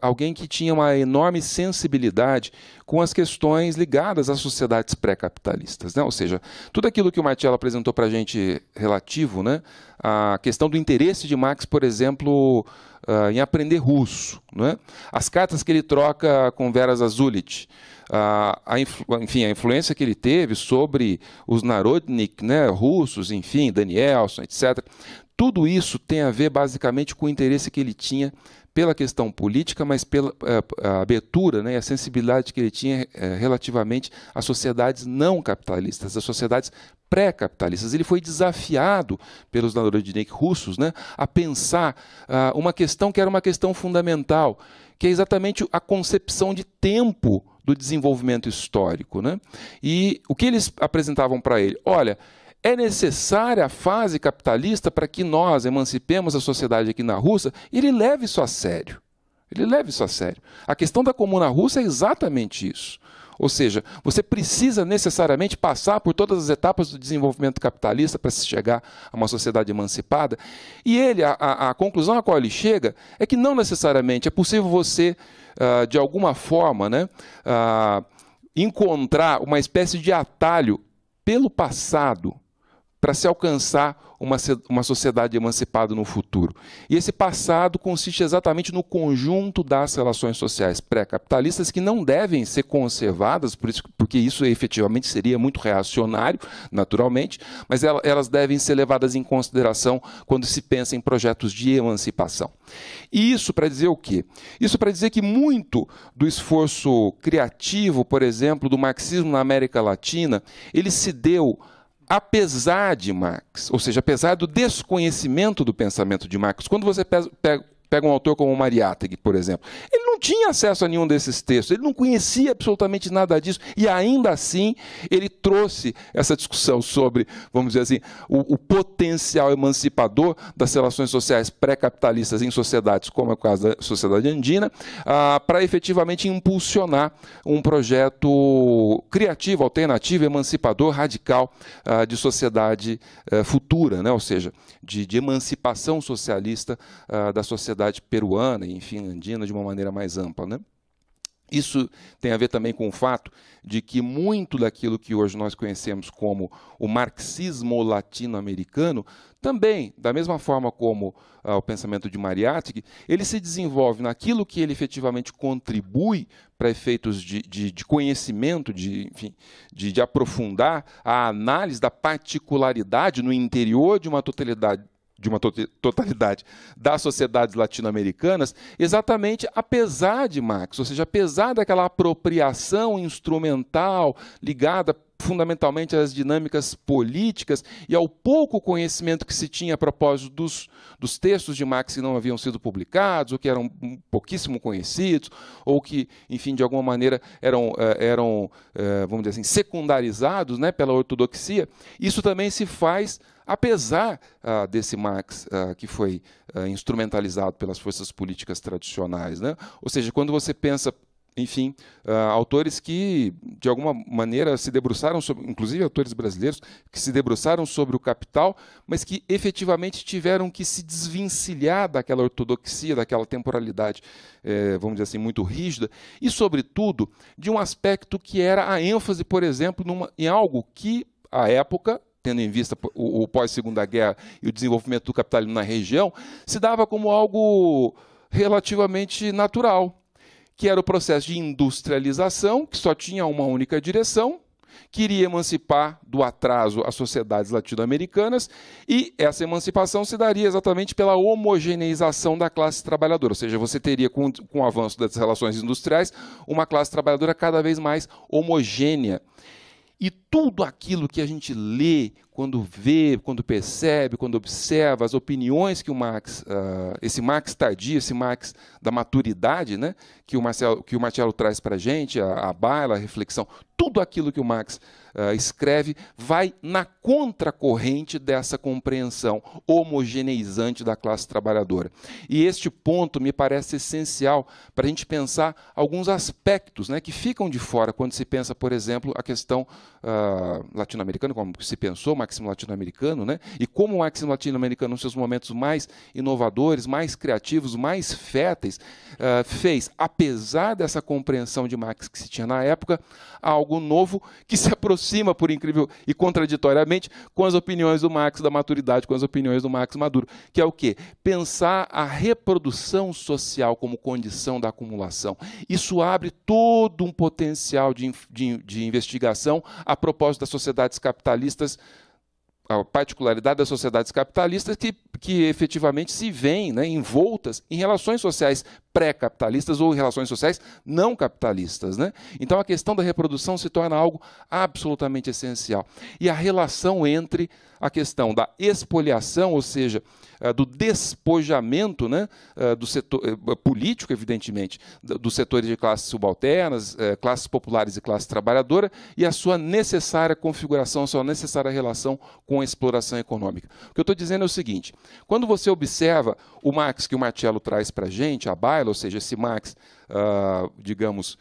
alguém que tinha uma enorme sensibilidade com as questões ligadas às sociedades pré-capitalistas, né? Ou seja, tudo aquilo que o Marcello apresentou para a gente relativo, né, à questão do interesse de Marx, por exemplo, em aprender russo, né? As cartas que ele troca com Vera Zasulich, enfim, a influência que ele teve sobre os Narodnik, né, russos, enfim, Danielson, etc. Tudo isso tem a ver basicamente com o interesse que ele tinha pela questão política, mas pela abertura, né, a sensibilidade que ele tinha relativamente às sociedades não capitalistas, às sociedades pré-capitalistas. Ele foi desafiado pelos Narodnik russos, né, a pensar uma questão que era uma questão fundamental, que é exatamente a concepção de tempo do desenvolvimento histórico, né? E o que eles apresentavam para ele? Olha, é necessária a fase capitalista para que nós emancipemos a sociedade aqui na Rússia, e ele leva isso a sério. Ele leva isso a sério. A questão da Comuna Russa é exatamente isso. Ou seja, você precisa necessariamente passar por todas as etapas do desenvolvimento capitalista para se chegar a uma sociedade emancipada. E ele, a conclusão a qual ele chega é que não necessariamente é possível você, de alguma forma, né, encontrar uma espécie de atalho pelo passado para se alcançar uma sociedade emancipada no futuro. E esse passado consiste exatamente no conjunto das relações sociais pré-capitalistas que não devem ser conservadas, porque isso efetivamente seria muito reacionário, naturalmente, mas elas devem ser levadas em consideração quando se pensa em projetos de emancipação. E isso para dizer o quê? Isso para dizer que muito do esforço criativo, por exemplo, do marxismo na América Latina, ele se deu apesar de Marx, ou seja, apesar do desconhecimento do pensamento de Marx. Quando você Pega um autor como Mariátegui, por exemplo. Ele não tinha acesso a nenhum desses textos, ele não conhecia absolutamente nada disso, e ainda assim ele trouxe essa discussão sobre, vamos dizer assim, o potencial emancipador das relações sociais pré-capitalistas em sociedades, como é o caso da sociedade andina, para efetivamente impulsionar um projeto criativo, alternativo, emancipador, radical de sociedade futura, né? Ou seja, de emancipação socialista da sociedade peruana e, enfim, andina de uma maneira mais ampla, né? Isso tem a ver também com o fato de que muito daquilo que hoje nós conhecemos como o marxismo latino-americano, também, da mesma forma como o pensamento de Mariátegui, ele se desenvolve naquilo que ele efetivamente contribui para efeitos de conhecimento, enfim, de aprofundar a análise da particularidade no interior de uma totalidade das sociedades latino-americanas, exatamente apesar de Marx, ou seja, apesar daquela apropriação instrumental ligada fundamentalmente às dinâmicas políticas e ao pouco conhecimento que se tinha a propósito dos textos de Marx que não haviam sido publicados, ou que eram pouquíssimo conhecidos, ou que, enfim, de alguma maneira eram vamos dizer assim, secundarizados, né, pela ortodoxia. Isso também se faz apesar desse Marx que foi instrumentalizado pelas forças políticas tradicionais, né? Ou seja, quando você pensa, enfim, autores que, de alguma maneira, se debruçaram sobre, inclusive autores brasileiros, que se debruçaram sobre o Capital, mas que efetivamente tiveram que se desvencilhar daquela ortodoxia, daquela temporalidade, vamos dizer assim, muito rígida, e, sobretudo, de um aspecto que era a ênfase, por exemplo, em algo que, à época, tendo em vista o pós-Segunda Guerra e o desenvolvimento do capitalismo na região, se dava como algo relativamente natural, que era o processo de industrialização, que só tinha uma única direção, que iria emancipar do atraso as sociedades latino-americanas, e essa emancipação se daria exatamente pela homogeneização da classe trabalhadora, ou seja, você teria, com o avanço das relações industriais, uma classe trabalhadora cada vez mais homogênea. E tudo aquilo que a gente lê, quando vê, quando percebe, quando observa, as opiniões que o Marx, esse Marx tardio, esse Marx da maturidade, né, que o Marcelo traz para a gente, a baila, a reflexão, tudo aquilo que o Marx escreve vai na contracorrente dessa compreensão homogeneizante da classe trabalhadora. E este ponto me parece essencial para a gente pensar alguns aspectos, né, que ficam de fora quando se pensa, por exemplo, a questão latino-americana, como se pensou, o marxismo latino-americano, né, e como o marxismo latino-americano, nos seus momentos mais inovadores, mais criativos, mais férteis, fez, apesar dessa compreensão de Marx que se tinha na época, algo novo que se aproxima, por incrível e contraditoriamente, com as opiniões do Marx da maturidade, com as opiniões do Marx maduro, que é o quê? Pensar a reprodução social como condição da acumulação. Isso abre todo um potencial de investigação a propósito das sociedades capitalistas, a particularidade das sociedades capitalistas que efetivamente se veem, né, envoltas em relações sociais pré-capitalistas ou em relações sociais não capitalistas, né? Então a questão da reprodução se torna algo absolutamente essencial. E a relação entre a questão da expoliação, ou seja, do despojamento, né, do setor político, evidentemente, dos setores de classes subalternas, classes populares e classe trabalhadora, e a sua necessária configuração, a sua necessária relação com a exploração econômica. O que eu estou dizendo é o seguinte: quando você observa o Marx que o Marcelo traz para a gente, a baila, ou seja, esse Marx, digamos,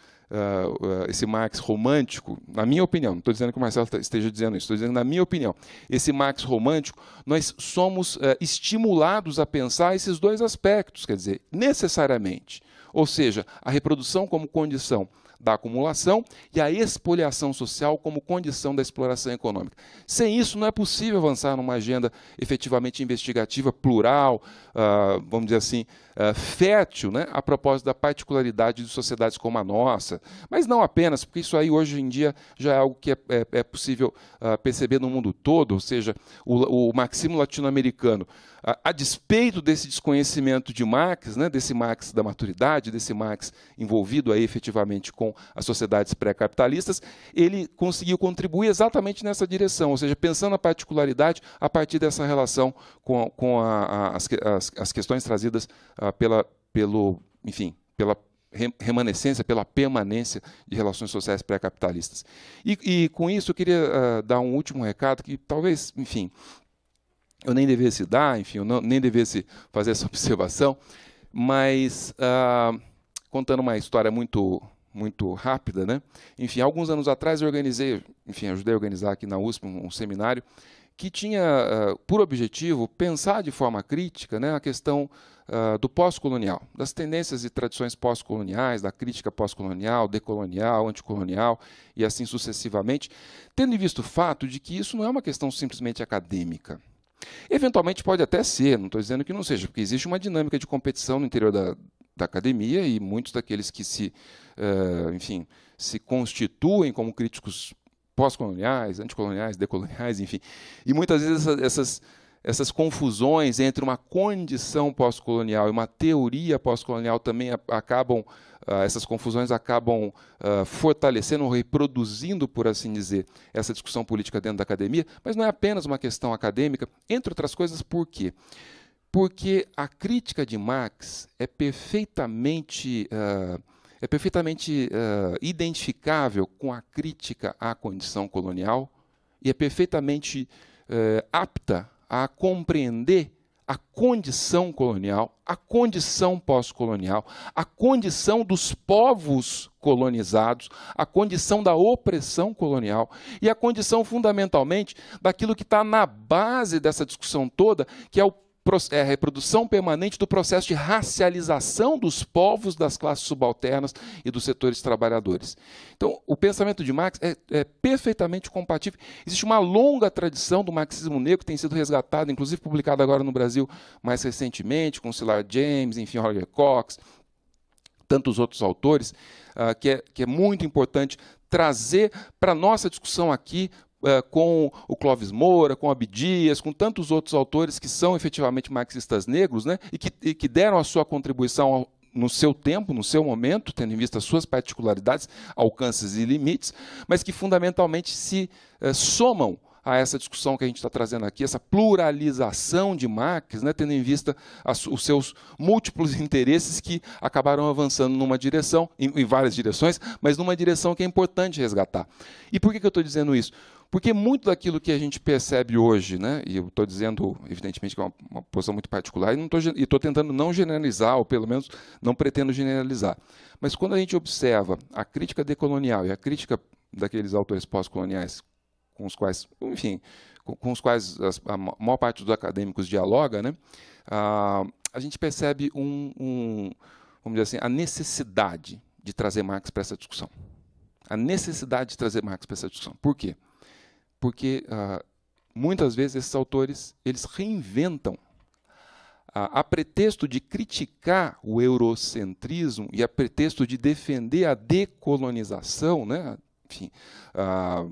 esse Marx romântico, na minha opinião, não estou dizendo que o Marcelo esteja dizendo isso, estou dizendo na minha opinião, esse Marx romântico, nós somos estimulados a pensar esses dois aspectos, quer dizer, necessariamente, ou seja, a reprodução como condição da acumulação e a expoliação social como condição da exploração econômica. Sem isso, não é possível avançar numa agenda efetivamente investigativa, plural, vamos dizer assim, fértil, né, a propósito da particularidade realidade de sociedades como a nossa. Mas não apenas, porque isso aí hoje em dia já é algo que é possível perceber no mundo todo, ou seja, o marxismo latino-americano, a despeito desse desconhecimento de Marx, né, desse Marx da maturidade, desse Marx envolvido aí efetivamente com as sociedades pré-capitalistas, ele conseguiu contribuir exatamente nessa direção, ou seja, pensando a particularidade a partir dessa relação com as questões trazidas pela remanescência, pela permanência de relações sociais pré-capitalistas. E com isso eu queria dar um último recado que talvez, enfim, eu nem devesse dar, enfim, eu nem devesse fazer essa observação, mas contando uma história muito rápida, né? Enfim, alguns anos atrás eu ajudei a organizar aqui na USP um seminário que tinha por objetivo pensar de forma crítica, né, a questão do pós-colonial, das tendências e tradições pós-coloniais, da crítica pós-colonial, decolonial, anticolonial e assim sucessivamente, tendo em vista o fato de que isso não é uma questão simplesmente acadêmica. Eventualmente pode até ser, não estou dizendo que não seja, porque existe uma dinâmica de competição no interior da academia e muitos daqueles que se constituem como críticos pós-coloniais, anticoloniais, decoloniais, enfim. E muitas vezes essas confusões entre uma condição pós-colonial e uma teoria pós-colonial também essas confusões acabam fortalecendo ou reproduzindo, por assim dizer, essa discussão política dentro da academia, mas não é apenas uma questão acadêmica, entre outras coisas, por quê? Porque a crítica de Marx é perfeitamente identificável com a crítica à condição colonial e é perfeitamente apta a compreender a condição colonial, a condição pós-colonial, a condição dos povos colonizados, a condição da opressão colonial e a condição, fundamentalmente, daquilo que está na base dessa discussão toda, que é a reprodução permanente do processo de racialização dos povos, das classes subalternas e dos setores trabalhadores. Então, o pensamento de Marx é perfeitamente compatível. Existe uma longa tradição do marxismo negro que tem sido resgatada, inclusive publicada agora no Brasil mais recentemente, com Cillard James, enfim, Roger Cox, tantos outros autores, que é muito importante trazer para a nossa discussão aqui, com o Clóvis Moura, com Abdias, com tantos outros autores que são efetivamente marxistas negros, né, e que deram a sua contribuição no seu tempo, no seu momento, tendo em vista as suas particularidades, alcances e limites, mas que fundamentalmente se somam a essa discussão que a gente está trazendo aqui, essa pluralização de Marx, né, tendo em vista os seus múltiplos interesses que acabaram avançando numa direção, em várias direções, mas numa direção que é importante resgatar. E por que eu estou dizendo isso? Porque muito daquilo que a gente percebe hoje, né, e eu estou dizendo, evidentemente, que é uma posição muito particular, e estou tentando não generalizar, ou pelo menos não pretendo generalizar, mas quando a gente observa a crítica decolonial e a crítica daqueles autores pós-coloniais com os quais, enfim, com os quais a maior parte dos acadêmicos dialoga, né, a gente percebe vamos dizer assim, a necessidade de trazer Marx para essa discussão. A necessidade de trazer Marx para essa discussão. Por quê? Porque muitas vezes esses autores eles reinventam, a pretexto de criticar o eurocentrismo e a pretexto de defender a decolonização, né, enfim,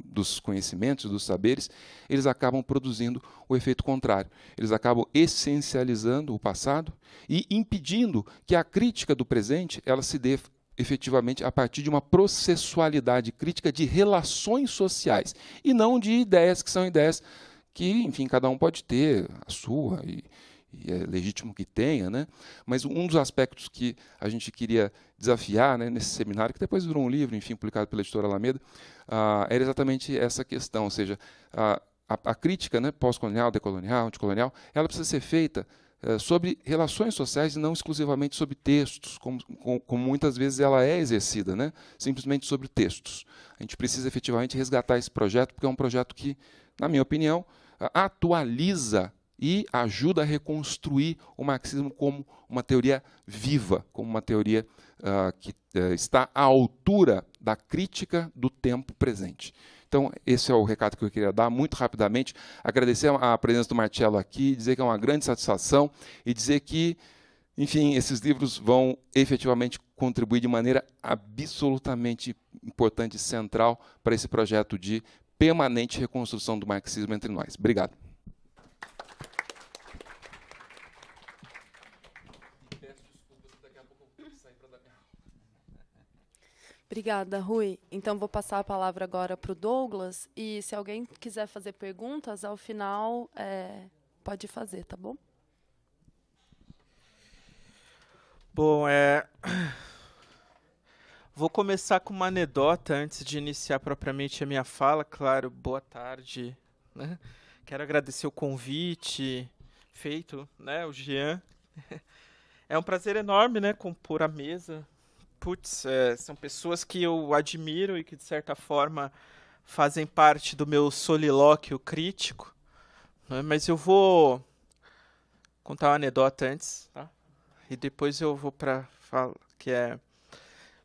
dos conhecimentos, dos saberes, eles acabam produzindo o efeito contrário. Eles acabam essencializando o passado e impedindo que a crítica do presente ela se dê efetivamente a partir de uma processualidade crítica de relações sociais e não de ideias que são ideias que, enfim, cada um pode ter a sua e é legítimo que tenha, né? Mas um dos aspectos que a gente queria desafiar, né, nesse seminário, que depois virou um livro, enfim, publicado pela editora Alameda, era exatamente essa questão, ou seja, a crítica, né, pós-colonial, decolonial, anticolonial, ela precisa ser feita sobre relações sociais e não exclusivamente sobre textos, como muitas vezes ela é exercida, né? Simplesmente sobre textos. A gente precisa efetivamente resgatar esse projeto, porque é um projeto que, na minha opinião, atualiza e ajuda a reconstruir o marxismo como uma teoria viva, como uma teoria que está à altura da crítica do tempo presente. Então, esse é o recado que eu queria dar, muito rapidamente, agradecer a presença do Marcelo aqui, dizer que é uma grande satisfação e dizer que, enfim, esses livros vão efetivamente contribuir de maneira absolutamente importante e central para esse projeto de permanente reconstrução do marxismo entre nós. Obrigado. Obrigada, Rui. Então, vou passar a palavra agora para o Douglas. E se alguém quiser fazer perguntas, ao final, pode fazer, tá bom? Bom, vou começar com uma anedota antes de iniciar propriamente a minha fala. Claro, boa tarde, né? Quero agradecer o convite feito, né, o Jean. É um prazer enorme, né, compor a mesa. Putz, são pessoas que eu admiro e que, de certa forma, fazem parte do meu solilóquio crítico, né? Mas eu vou contar uma anedota antes, tá? E depois eu vou para fala, que é...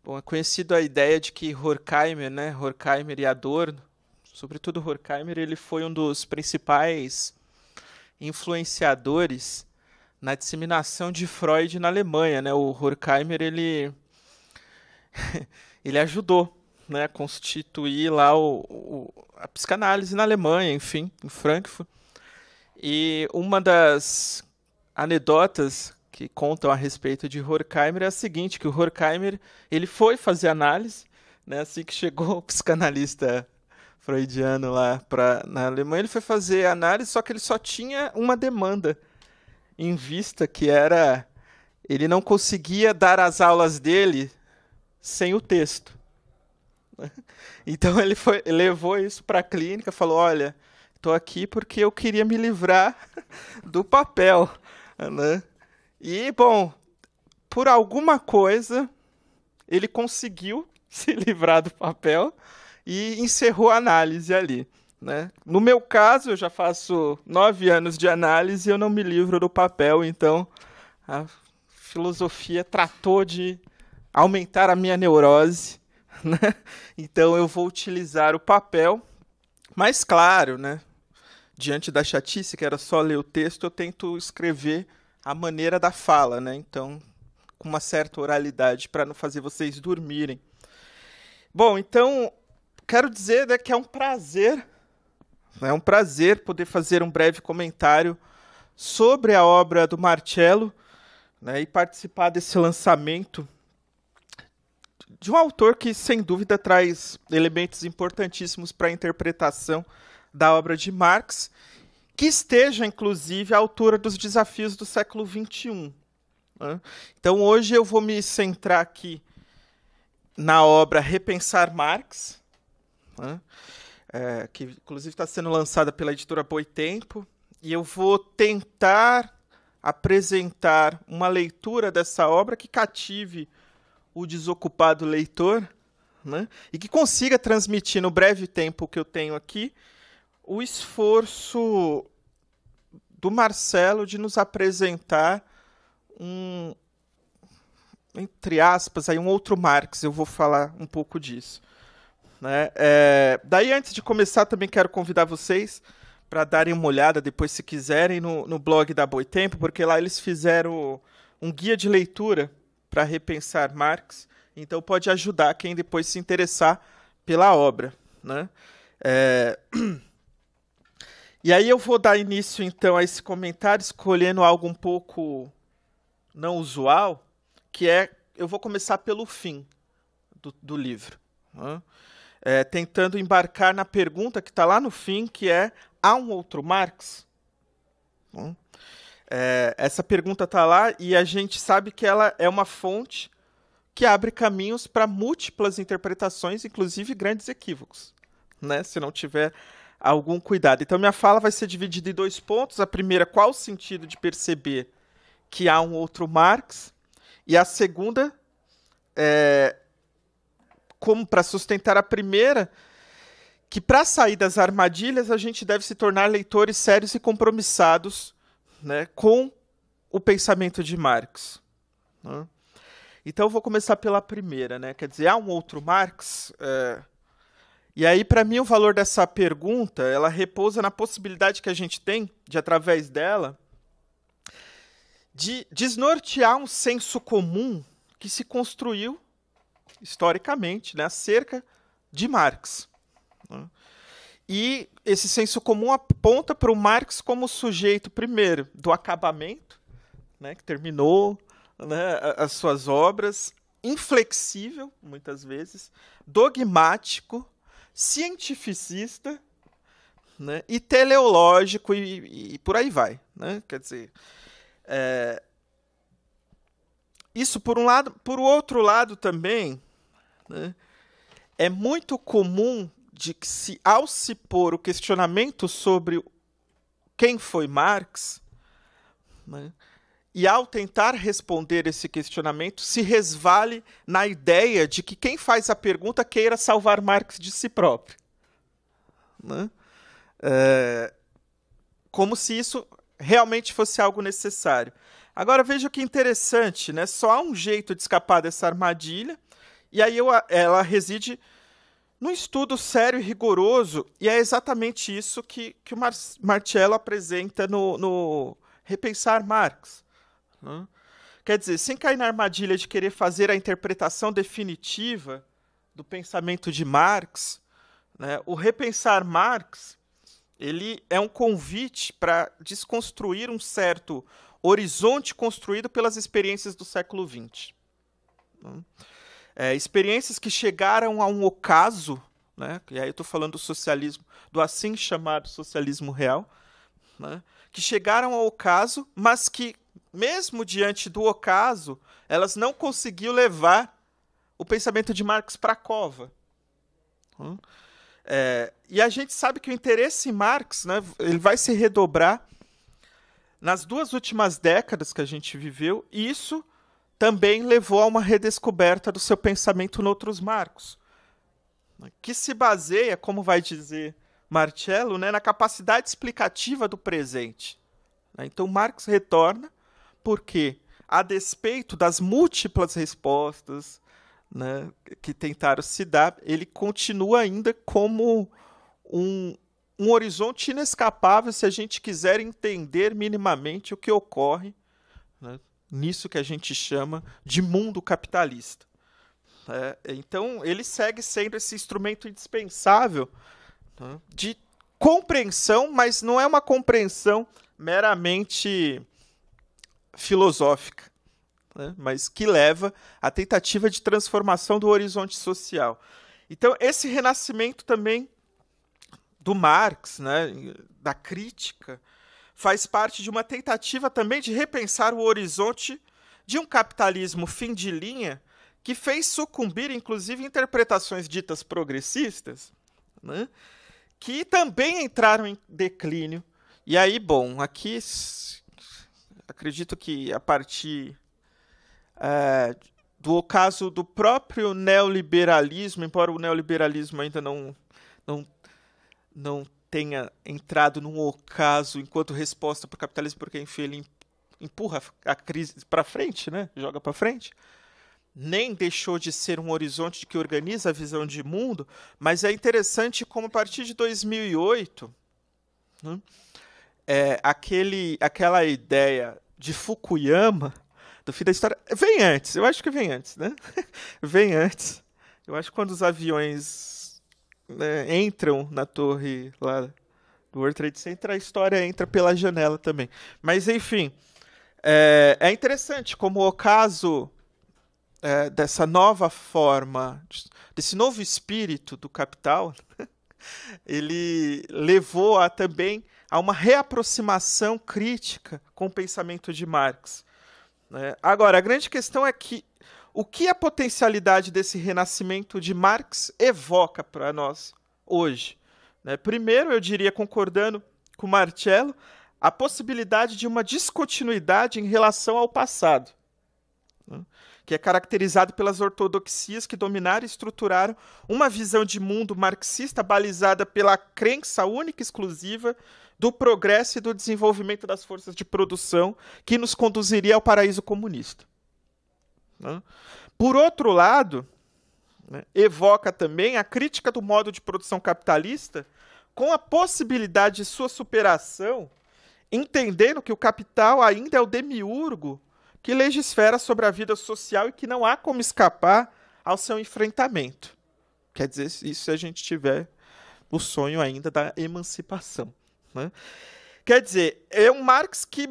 Bom, é conhecido a ideia de que Horkheimer, né, Horkheimer e Adorno, sobretudo Horkheimer, ele foi um dos principais influenciadores na disseminação de Freud na Alemanha, né? O Horkheimer, ele ajudou, né, a constituir lá a psicanálise na Alemanha, enfim, em Frankfurt. E uma das anedotas que contam a respeito de Horkheimer é a seguinte, que o Horkheimer, ele foi fazer análise, né, assim que chegou o psicanalista freudiano lá na Alemanha, ele foi fazer análise, só que ele só tinha uma demanda em vista, que era, ele não conseguia dar as aulas dele sem o texto. Então ele levou isso para a clínica, falou, olha, estou aqui porque eu queria me livrar do papel, né? E, bom, por alguma coisa, ele conseguiu se livrar do papel e encerrou a análise ali, né? No meu caso, eu já faço 9 anos de análise e eu não me livro do papel, então a filosofia tratou de aumentar a minha neurose, né? Então eu vou utilizar o papel, mas claro, né, diante da chatice, que era só ler o texto, eu tento escrever a maneira da fala, né? Então, com uma certa oralidade, para não fazer vocês dormirem. Bom, então, quero dizer, né, que é um prazer poder fazer um breve comentário sobre a obra do Marcello, né, e participar desse lançamento de um autor que, sem dúvida, traz elementos importantíssimos para a interpretação da obra de Marx, que esteja, inclusive, à altura dos desafios do século XXI. Né? Então, hoje eu vou me centrar aqui na obra Repensar Marx, né? Que, inclusive, está sendo lançada pela editora Boitempo, e eu vou tentar apresentar uma leitura dessa obra que cative o desocupado leitor, né? E que consiga transmitir, no breve tempo que eu tenho aqui, o esforço do Marcello de nos apresentar entre aspas, aí um outro Marx. Eu vou falar um pouco disso, né? Daí, antes de começar, também quero convidar vocês para darem uma olhada, depois, se quiserem, no blog da Boitempo, porque lá eles fizeram um guia de leitura para repensar Marx, então pode ajudar quem depois se interessar pela obra, né? E aí eu vou dar início, então, a esse comentário, escolhendo algo um pouco não usual, que eu vou começar pelo fim do livro, né? Tentando embarcar na pergunta que está lá no fim, que é, há um outro Marx? Essa pergunta está lá e a gente sabe que ela é uma fonte que abre caminhos para múltiplas interpretações, inclusive grandes equívocos, né? Se não tiver algum cuidado. Então, minha fala vai ser dividida em 2 pontos. A primeira, qual o sentido de perceber que há um outro Marx? E a segunda, como para sustentar a primeira, que para sair das armadilhas a gente deve se tornar leitores sérios e compromissados, né, com o pensamento de Marx, né? Então eu vou começar pela primeira, né? Quer dizer, há um outro Marx? E aí, para mim, o valor dessa pergunta, ela repousa na possibilidade que a gente tem, de através dela, de desnortear um senso comum que se construiu historicamente, né, acerca de Marx. Né? E esse senso comum aponta para o Marx como sujeito, primeiro, do acabamento, né, que terminou, né, as suas obras, inflexível, muitas vezes, dogmático, cientificista, né, e teleológico, e por aí vai. Né? Quer dizer, isso por um lado. Por outro lado também, né, é muito comum de que, ao se pôr o questionamento sobre quem foi Marx, né, e ao tentar responder esse questionamento, se resvale na ideia de que quem faz a pergunta queira salvar Marx de si próprio. Né? Como se isso realmente fosse algo necessário. Agora, veja que interessante, né? Só há um jeito de escapar dessa armadilha, e aí ela reside num estudo sério e rigoroso, e é exatamente isso que o Marcello apresenta no Repensar Marx. Né? Quer dizer, sem cair na armadilha de querer fazer a interpretação definitiva do pensamento de Marx, né, o Repensar Marx ele é um convite para desconstruir um certo horizonte construído pelas experiências do século XX. Experiências que chegaram a um ocaso, né, e aí eu estou falando do socialismo, do assim chamado socialismo real, né, que chegaram ao ocaso, mas que, mesmo diante do ocaso, elas não conseguiram levar o pensamento de Marx para a cova. E a gente sabe que o interesse em Marx, né, ele vai se redobrar nas 2 últimas décadas que a gente viveu, e isso também levou a uma redescoberta do seu pensamento noutros marcos, que se baseia, como vai dizer Marcello, né, na capacidade explicativa do presente. Então Marx retorna porque, a despeito das múltiplas respostas, né, que tentaram se dar, ele continua ainda como um horizonte inescapável se a gente quiser entender minimamente o que ocorre, né, nisso que a gente chama de mundo capitalista. Então, ele segue sendo esse instrumento indispensável, né, de compreensão, mas não é uma compreensão meramente filosófica, né, mas que leva à tentativa de transformação do horizonte social. Então, esse renascimento também do Marx, né, da crítica, faz parte de uma tentativa também de repensar o horizonte de um capitalismo fim de linha que fez sucumbir, inclusive, interpretações ditas progressistas, né, que também entraram em declínio. E aí, bom, aqui acredito que a partir do ocaso do próprio neoliberalismo, embora o neoliberalismo ainda não tenha entrado num ocaso enquanto resposta para o capitalismo, porque enfim, ele empurra a crise para frente, né? Joga para frente, nem deixou de ser um horizonte que organiza a visão de mundo, mas é interessante como a partir de 2008, né, aquela ideia de Fukuyama, do fim da história, vem antes, eu acho que vem antes, né? Vem antes. Eu acho que quando os aviões, né, entram na torre lá do World Trade Center, a história entra pela janela também. Mas, enfim, é interessante como o caso dessa nova forma, desse novo espírito do capital, ele levou também a uma reaproximação crítica com o pensamento de Marx. Agora, a grande questão é que o que a potencialidade desse renascimento de Marx evoca para nós hoje? Primeiro, eu diria, concordando com Marcello, a possibilidade de uma descontinuidade em relação ao passado, que é caracterizado pelas ortodoxias que dominaram e estruturaram uma visão de mundo marxista balizada pela crença única e exclusiva do progresso e do desenvolvimento das forças de produção que nos conduziria ao paraíso comunista. Por outro lado, evoca também a crítica do modo de produção capitalista com a possibilidade de sua superação, entendendo que o capital ainda é o demiurgo que legisfera sobre a vida social e que não há como escapar ao seu enfrentamento. Quer dizer, isso se a gente tiver o sonho ainda da emancipação, né? Quer dizer, é um Marx que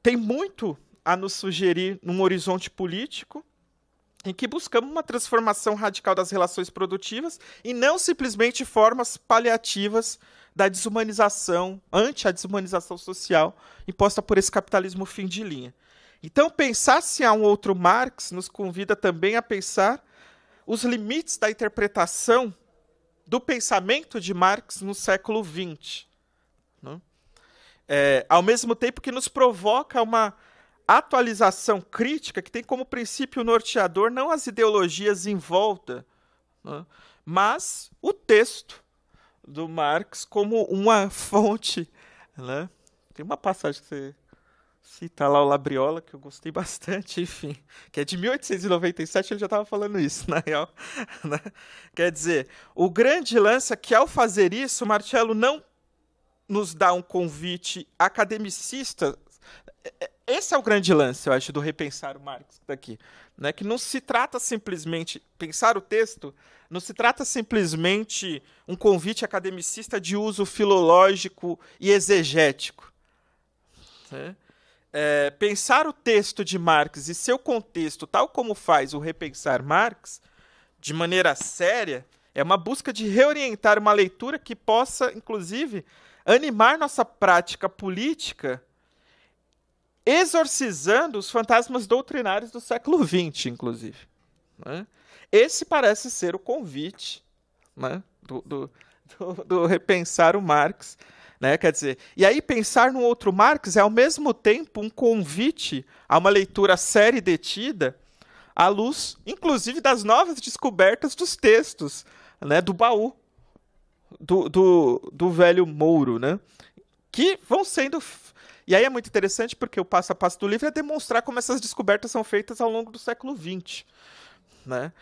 tem muito a nos sugerir num horizonte político em que buscamos uma transformação radical das relações produtivas e não simplesmente formas paliativas da desumanização, ante a desumanização social imposta por esse capitalismo fim de linha. Então, pensar se há um outro Marx nos convida também a pensar os limites da interpretação do pensamento de Marx no século XX. Né? Ao mesmo tempo que nos provoca uma atualização crítica que tem como princípio norteador não as ideologias em volta, né, mas o texto do Marx como uma fonte. Né? Tem uma passagem que você cita lá, o Labriola, que eu gostei bastante, enfim, que é de 1897, ele já estava falando isso, na real. Né? Quer dizer, o grande lance é que, ao fazer isso, Marcelo não nos dá um convite academicista. Esse é o grande lance, eu acho, do repensar o Marx daqui, né? Que não se trata simplesmente, pensar o texto, não se trata simplesmente um convite academicista de uso filológico e exegético. Né? Pensar o texto de Marx e seu contexto, tal como faz o repensar Marx, de maneira séria, é uma busca de reorientar uma leitura que possa, inclusive, animar nossa prática política, exorcizando os fantasmas doutrinários do século XX, inclusive. Né? Esse parece ser o convite, né, do repensar o Marx. Né? Quer dizer, e aí pensar no outro Marx é, ao mesmo tempo, um convite a uma leitura séria e detida, à luz, inclusive, das novas descobertas dos textos, né, do baú do velho Mouro, né? Que vão sendo... E aí é muito interessante porque o passo a passo do livro é demonstrar como essas descobertas são feitas ao longo do século XX. Né?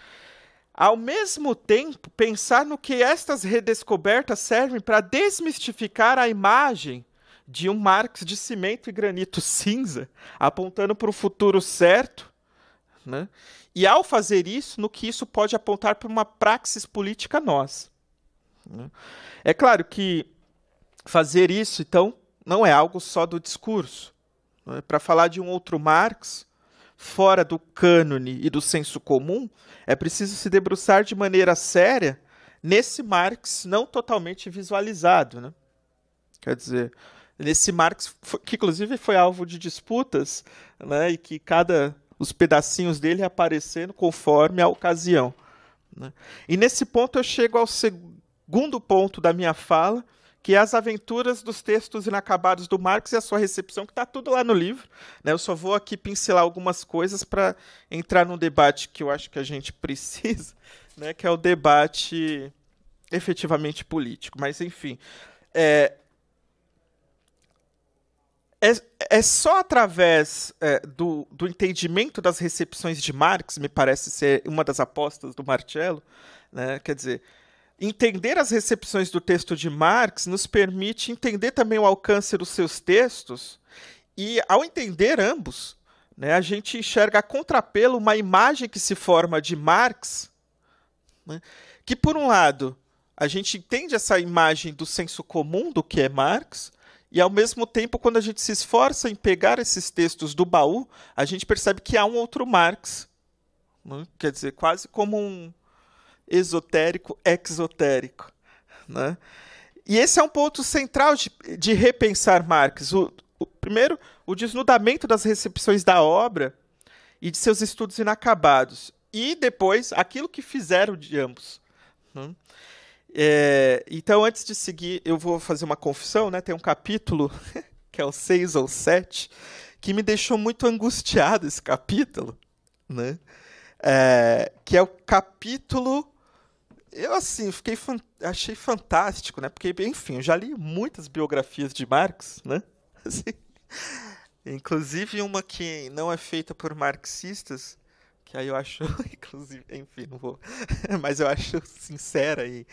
Ao mesmo tempo, pensar no que estas redescobertas servem para desmistificar a imagem de um Marx de cimento e granito cinza, apontando para o futuro certo, né? E ao fazer isso, no que isso pode apontar para uma praxis política nossa. Né? É claro que fazer isso, então, não é algo só do discurso. Né? Para falar de um outro Marx, fora do cânone e do senso comum, é preciso se debruçar de maneira séria nesse Marx não totalmente visualizado. Né? Quer dizer, nesse Marx, que inclusive foi alvo de disputas, né? E que os pedacinhos dele aparecendo conforme a ocasião. Né? E nesse ponto eu chego ao segundo ponto da minha fala, que é as aventuras dos textos inacabados do Marx e a sua recepção, que está tudo lá no livro. Né? Eu só vou aqui pincelar algumas coisas para entrar num debate que eu acho que a gente precisa, né? Que é o debate efetivamente político. Mas, enfim, é só através do entendimento das recepções de Marx, me parece ser uma das apostas do Marcelo, né? Quer dizer, entender as recepções do texto de Marx nos permite entender também o alcance dos seus textos e, ao entender ambos, né, a gente enxerga a contrapelo uma imagem que se forma de Marx, né, que, por um lado, a gente entende essa imagem do senso comum do que é Marx e, ao mesmo tempo, quando a gente se esforça em pegar esses textos do baú, a gente percebe que há um outro Marx. Né, quer dizer, quase como um esotérico, exotérico. Né? E esse é um ponto central de repensar Marx. Primeiro, o desnudamento das recepções da obra e de seus estudos inacabados. E depois, aquilo que fizeram de ambos. Né? Então, antes de seguir, eu vou fazer uma confissão. Né? Tem um capítulo, que é o 6 ou 7, que me deixou muito angustiado, esse capítulo. Né? Que é o capítulo... Eu, assim, achei fantástico, né? Porque, enfim, eu já li muitas biografias de Marx, né? Assim, inclusive uma que não é feita por marxistas, que aí eu acho, inclusive, enfim, não vou... Mas eu acho sincera e...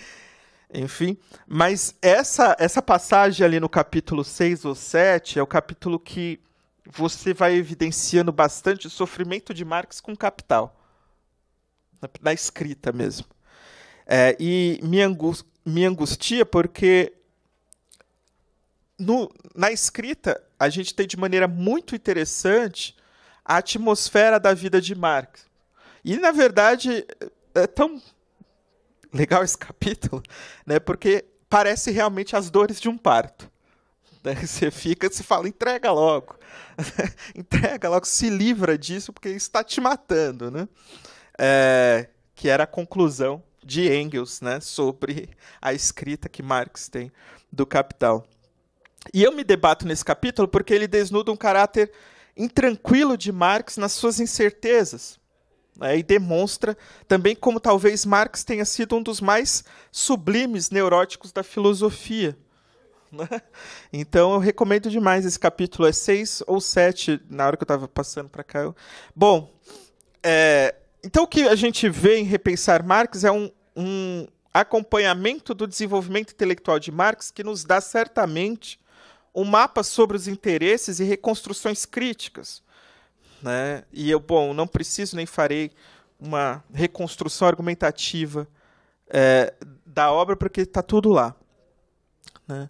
Enfim, mas essa passagem ali no capítulo 6 ou 7 é o capítulo que você vai evidenciando bastante o sofrimento de Marx com Capital, na escrita mesmo. E me angustia porque na escrita a gente tem de maneira muito interessante a atmosfera da vida de Marx. E, na verdade, é tão legal esse capítulo, né, porque parece realmente as dores de um parto. Você fala, entrega logo. Entrega logo, se livra disso, porque isso está te matando. Né? Que era a conclusão de Engels, né, sobre a escrita que Marx tem do Capital. E eu me debato nesse capítulo porque ele desnuda um caráter intranquilo de Marx nas suas incertezas. E demonstra também como talvez Marx tenha sido um dos mais sublimes neuróticos da filosofia. Então eu recomendo demais esse capítulo, 6 ou 7, na hora que eu estava passando para cá. Bom, então o que a gente vê em Repensar Marx é um acompanhamento do desenvolvimento intelectual de Marx que nos dá certamente um mapa sobre os interesses e reconstruções críticas. Né? E eu, não preciso nem farei uma reconstrução argumentativa da obra, porque está tudo lá. Né?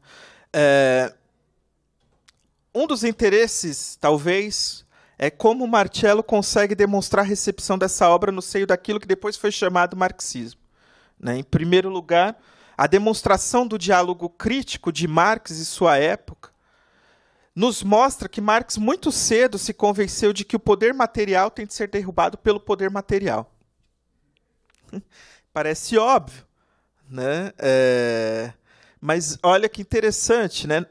Um dos interesses, talvez, é como Marcello consegue demonstrar a recepção dessa obra no seio daquilo que depois foi chamado marxismo. Né? Em primeiro lugar, a demonstração do diálogo crítico de Marx e sua época nos mostra que Marx muito cedo se convenceu de que o poder material tem de ser derrubado pelo poder material. Parece óbvio, né? Mas olha que interessante, né?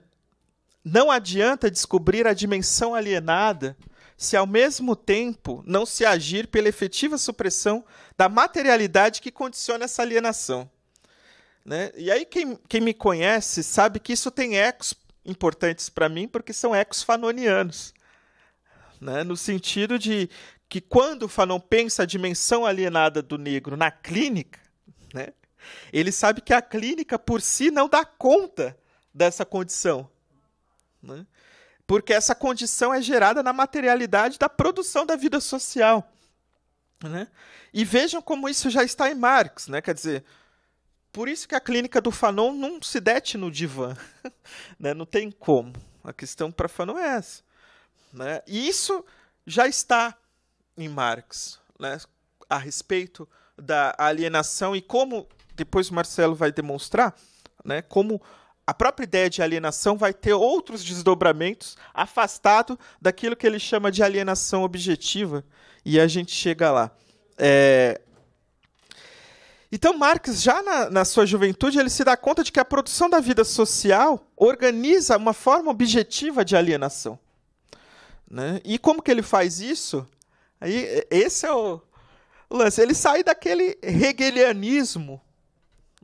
Não adianta descobrir a dimensão alienada se ao mesmo tempo não se agir pela efetiva supressão da materialidade que condiciona essa alienação. Né? E aí quem me conhece sabe que isso tem ecos importantes para mim, porque são ecos fanonianos. Né? No sentido de que quando Fanon pensa a dimensão alienada do negro na clínica, né, ele sabe que a clínica por si não dá conta dessa condição. Né? Porque essa condição é gerada na materialidade da produção da vida social. Né? E vejam como isso já está em Marx. Né? Quer dizer, por isso que a clínica do Fanon não se dete no divã. Né? Não tem como. A questão para Fanon é essa. Né? E isso já está em Marx, né? A respeito da alienação e como, depois o Marcelo vai demonstrar, né? Como a própria ideia de alienação vai ter outros desdobramentos afastado daquilo que ele chama de alienação objetiva. E a gente chega lá. Então, Marx, já na sua juventude, ele se dá conta de que a produção da vida social organiza uma forma objetiva de alienação. Né? E como que ele faz isso? Aí, esse é o lance. Ele sai daquele hegelianismo,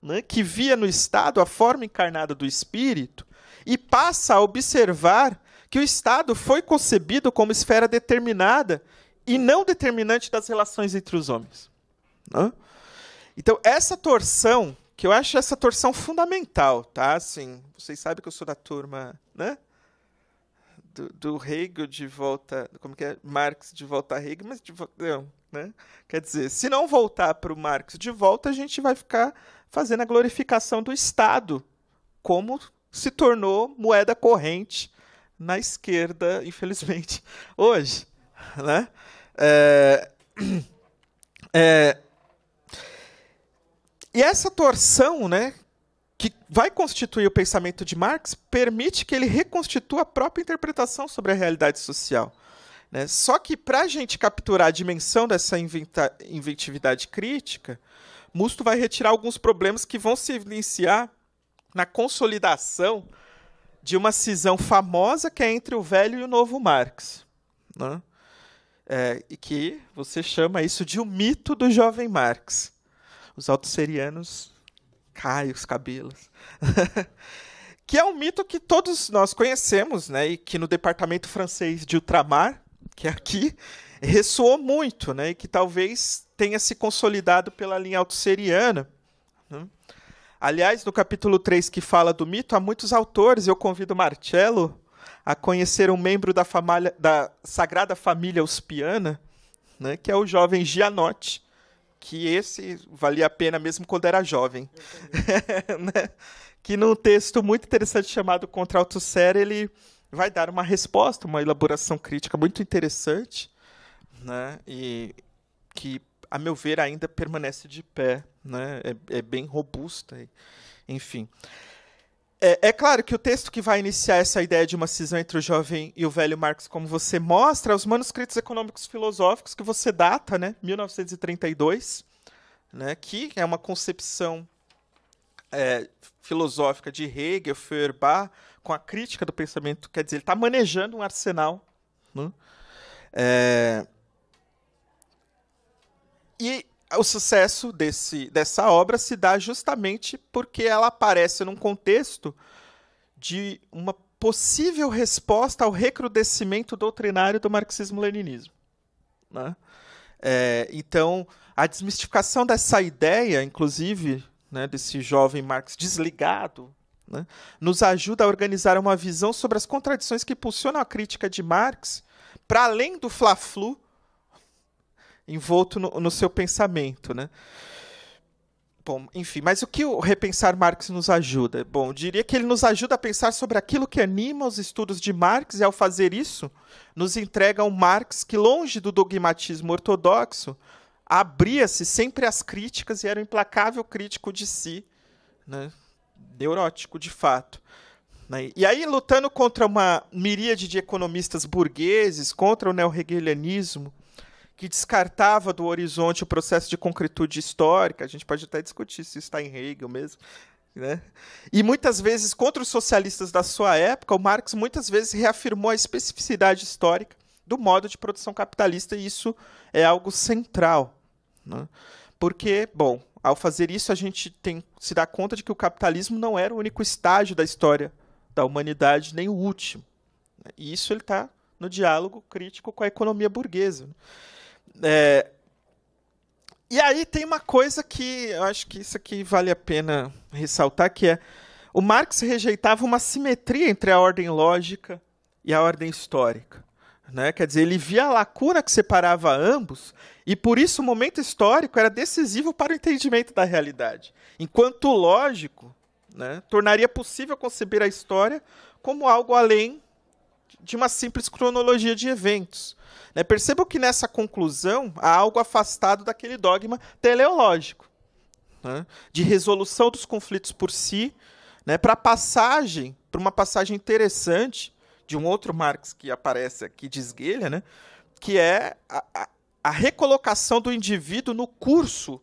né, que via no Estado a forma encarnada do espírito e passa a observar que o Estado foi concebido como esfera determinada e não determinante das relações entre os homens. Né? Então, essa torção, que eu acho essa torção fundamental, tá? Assim, vocês sabem que eu sou da turma, né? Do Hegel de volta, como que é? Marx de volta a Hegel, mas de volta, não, né? Quer dizer, se não voltar para o Marx de volta, a gente vai ficar fazendo a glorificação do Estado, como se tornou moeda corrente na esquerda, infelizmente, hoje. Né? E essa torção, né, que vai constituir o pensamento de Marx, permite que ele reconstitua a própria interpretação sobre a realidade social. Né? Só que, para a gente capturar a dimensão dessa inventividade crítica, Musto vai retirar alguns problemas que vão se evidenciar na consolidação de uma cisão famosa que é entre o velho e o novo Marx. Né? E que você chama isso de o mito do jovem Marx. Os altosserianos caem os cabelos. Que é um mito que todos nós conhecemos, né? E que no departamento francês de ultramar, que é aqui, ressoou muito, né? E que talvez tenha se consolidado pela linha altosseriana. Né? Aliás, no capítulo 3, que fala do mito, há muitos autores, eu convido Marcello a conhecer um membro da Sagrada Família Uspiana, né, que é o jovem Gianotti, que esse valia a pena mesmo quando era jovem. Né? Que num texto muito interessante chamado Contra Althusser, ele vai dar uma resposta, uma elaboração crítica muito interessante, né, e que, a meu ver, ainda permanece de pé, né, é bem robusta, enfim. É claro que o texto que vai iniciar essa ideia de uma cisão entre o jovem e o velho Marx, como você mostra, os manuscritos econômicos filosóficos que você data, né, 1932, né, que é uma concepção filosófica de Hegel, Feuerbach, com a crítica do pensamento, quer dizer, ele está manejando um arsenal. Né? E o sucesso dessa obra se dá justamente porque ela aparece num contexto de uma possível resposta ao recrudescimento doutrinário do marxismo-leninismo. Né? Então, a desmistificação dessa ideia, inclusive, né, desse jovem Marx desligado, né, nos ajuda a organizar uma visão sobre as contradições que impulsionam a crítica de Marx, para além do fla-flu envolto no seu pensamento, né? Bom, enfim, mas o que o Repensar Marx nos ajuda? Bom, eu diria que ele nos ajuda a pensar sobre aquilo que anima os estudos de Marx e, ao fazer isso, nos entrega um Marx que, longe do dogmatismo ortodoxo, abria-se sempre às críticas e era um implacável crítico de si, né? Neurótico, de fato. Né? E aí, lutando contra uma miríade de economistas burgueses, contra o neo-hegelianismo, que descartava do horizonte o processo de concretude histórica, a gente pode até discutir se isso está em Hegel mesmo, né? E muitas vezes contra os socialistas da sua época, o Marx muitas vezes reafirmou a especificidade histórica do modo de produção capitalista, e isso é algo central, né? Porque, bom, ao fazer isso a gente se dá conta de que o capitalismo não era o único estágio da história da humanidade, nem o último. E isso ele está no diálogo crítico com a economia burguesa. E aí tem uma coisa que eu acho que isso aqui vale a pena ressaltar, que é o Marx rejeitava uma simetria entre a ordem lógica e a ordem histórica. Né? Quer dizer, ele via a lacuna que separava ambos e, por isso, o momento histórico era decisivo para o entendimento da realidade. Enquanto o lógico, né, tornaria possível conceber a história como algo além de uma simples cronologia de eventos. Né? Percebam que nessa conclusão há algo afastado daquele dogma teleológico, né, de resolução dos conflitos por si, né, para uma passagem interessante de um outro Marx que aparece aqui de esguelha, né, que é a recolocação do indivíduo no curso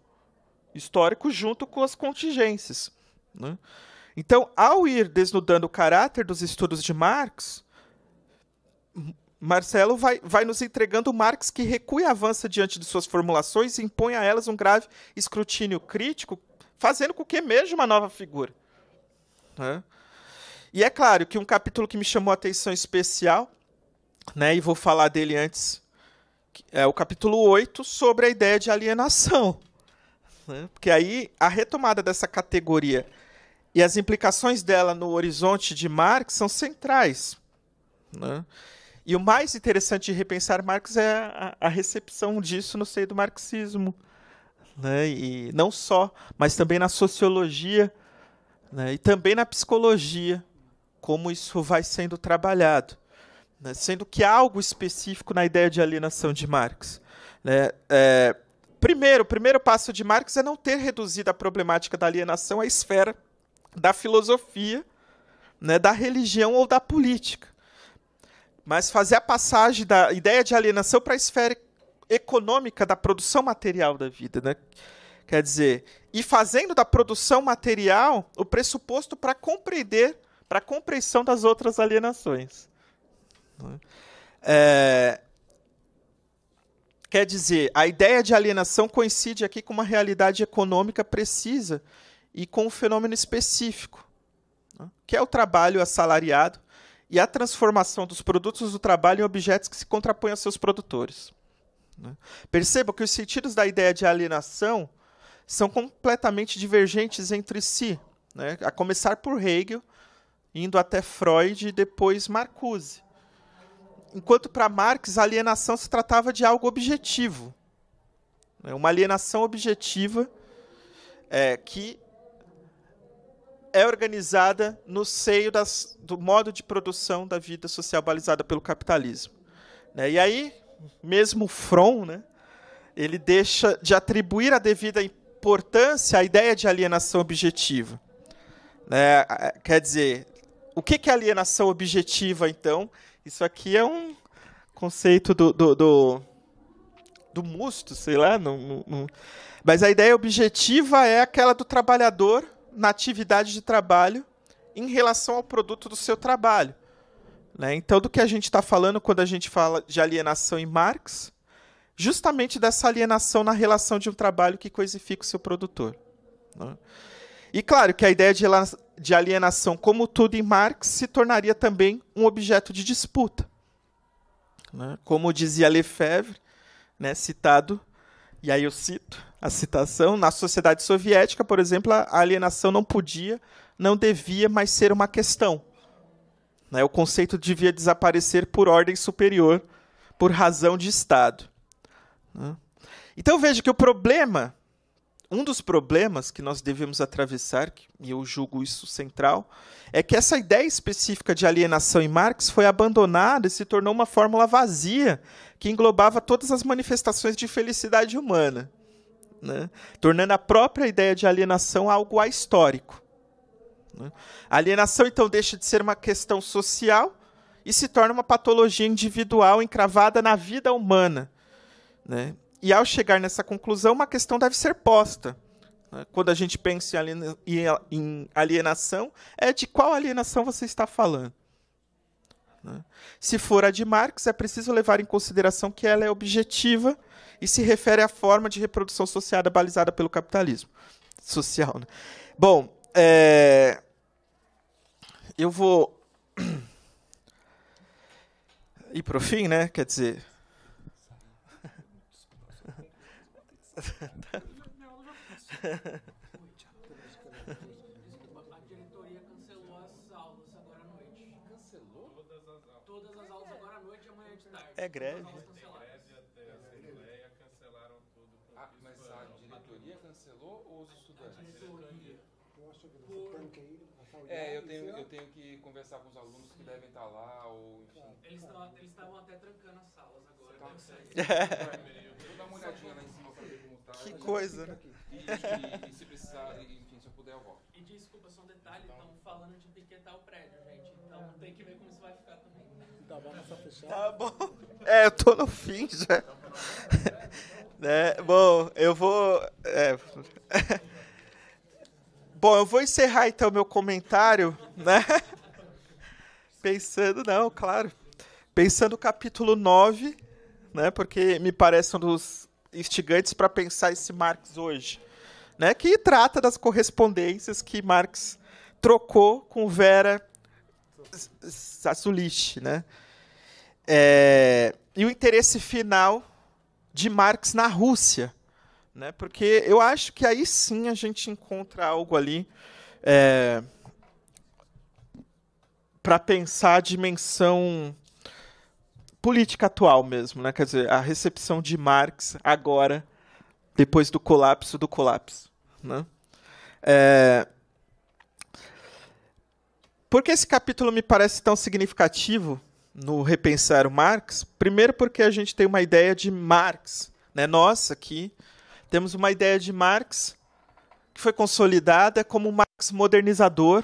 histórico junto com as contingências. Né? Então, ao ir desnudando o caráter dos estudos de Marx, Marcelo vai nos entregando o Marx que recua e avança diante de suas formulações e impõe a elas um grave escrutínio crítico, fazendo com que emerja uma nova figura. Né? E é claro que um capítulo que me chamou a atenção especial, né, e vou falar dele antes, é o capítulo 8, sobre a ideia de alienação. Né? Porque aí a retomada dessa categoria e as implicações dela no horizonte de Marx são centrais. Né? E o mais interessante de repensar Marx é a recepção disso no seio do marxismo. Né? E não só, mas também na sociologia, né? E também na psicologia, como isso vai sendo trabalhado. Né? Sendo que há algo específico na ideia de alienação de Marx. Né? O primeiro passo de Marx é não ter reduzido a problemática da alienação à esfera da filosofia, né, da religião ou da política, mas fazer a passagem da ideia de alienação para a esfera econômica da produção material da vida. Né? Quer dizer, e fazendo da produção material o pressuposto para a compreensão das outras alienações. Quer dizer, a ideia de alienação coincide aqui com uma realidade econômica precisa e com um fenômeno específico, né, que é o trabalho assalariado e a transformação dos produtos do trabalho em objetos que se contrapõem aos seus produtores. Né. Percebam que os sentidos da ideia de alienação são completamente divergentes entre si, né, a começar por Hegel, indo até Freud e depois Marcuse. Enquanto para Marx a alienação se tratava de algo objetivo. Uma alienação objetiva que é organizada no seio do modo de produção da vida social balizada pelo capitalismo. E aí, mesmo Fromm, né, ele deixa de atribuir a devida importância à ideia de alienação objetiva. Quer dizer, o que é alienação objetiva, então? Isso aqui é um conceito do Musto, sei lá. Mas a ideia objetiva é aquela do trabalhador na atividade de trabalho em relação ao produto do seu trabalho. Então, do que a gente está falando quando a gente fala de alienação em Marx? Justamente dessa alienação na relação de um trabalho que coisifica o seu produtor. E claro que a ideia de alienação, como tudo em Marx, se tornaria também um objeto de disputa. Como dizia Lefebvre, citado, e aí eu cito a citação, na sociedade soviética, por exemplo, a alienação não podia, não devia mais ser uma questão. O conceito devia desaparecer por ordem superior, por razão de Estado. Então veja que um dos problemas que nós devemos atravessar, e eu julgo isso central, é que essa ideia específica de alienação em Marx foi abandonada e se tornou uma fórmula vazia que englobava todas as manifestações de felicidade humana, tornando a própria ideia de alienação algo ahistórico. A alienação, então, deixa de ser uma questão social e se torna uma patologia individual encravada na vida humana. E, ao chegar nessa conclusão, uma questão deve ser posta. Quando a gente pensa em alienação, é de qual alienação você está falando? Se for a de Marx, é preciso levar em consideração que ela é objetiva e se refere à forma de reprodução associada balizada pelo capitalismo social. Bom, eu vou ir para o fim, quer dizer... A diretoria cancelou as aulas agora à noite. Cancelou? Todas as aulas agora à noite e amanhã de tarde. É greve. Mas a diretoria cancelou ou os estudantes? Eu tenho que conversar com os alunos que devem estar lá, ou enfim. Eles estavam até trancando as salas agora. Vou dar uma olhadinha lá em cima para ver como tá. Que coisa, né? E se precisar, enfim, se eu puder, eu volto. E desculpa, só um detalhe, estão falando de piquetar o prédio, gente. Então tem que ver como isso vai ficar também. Tá bom, essa fechada. Tá bom. Eu tô no fim já. Bom, eu vou... Bom, eu vou encerrar então meu comentário, pensando no capítulo 9, porque me parece um dos instigantes para pensar esse Marx hoje, que trata das correspondências que Marx trocou com Vera Zasulich, e o interesse final de Marx na Rússia, porque eu acho que aí sim a gente encontra algo ali para pensar a dimensão política atual mesmo, quer dizer, a recepção de Marx agora, depois do colapso do colapso. Por que esse capítulo me parece tão significativo no repensar o Marx? Primeiro porque a gente tem uma ideia de Marx, nós aqui temos uma ideia de Marx que foi consolidada como um Marx modernizador,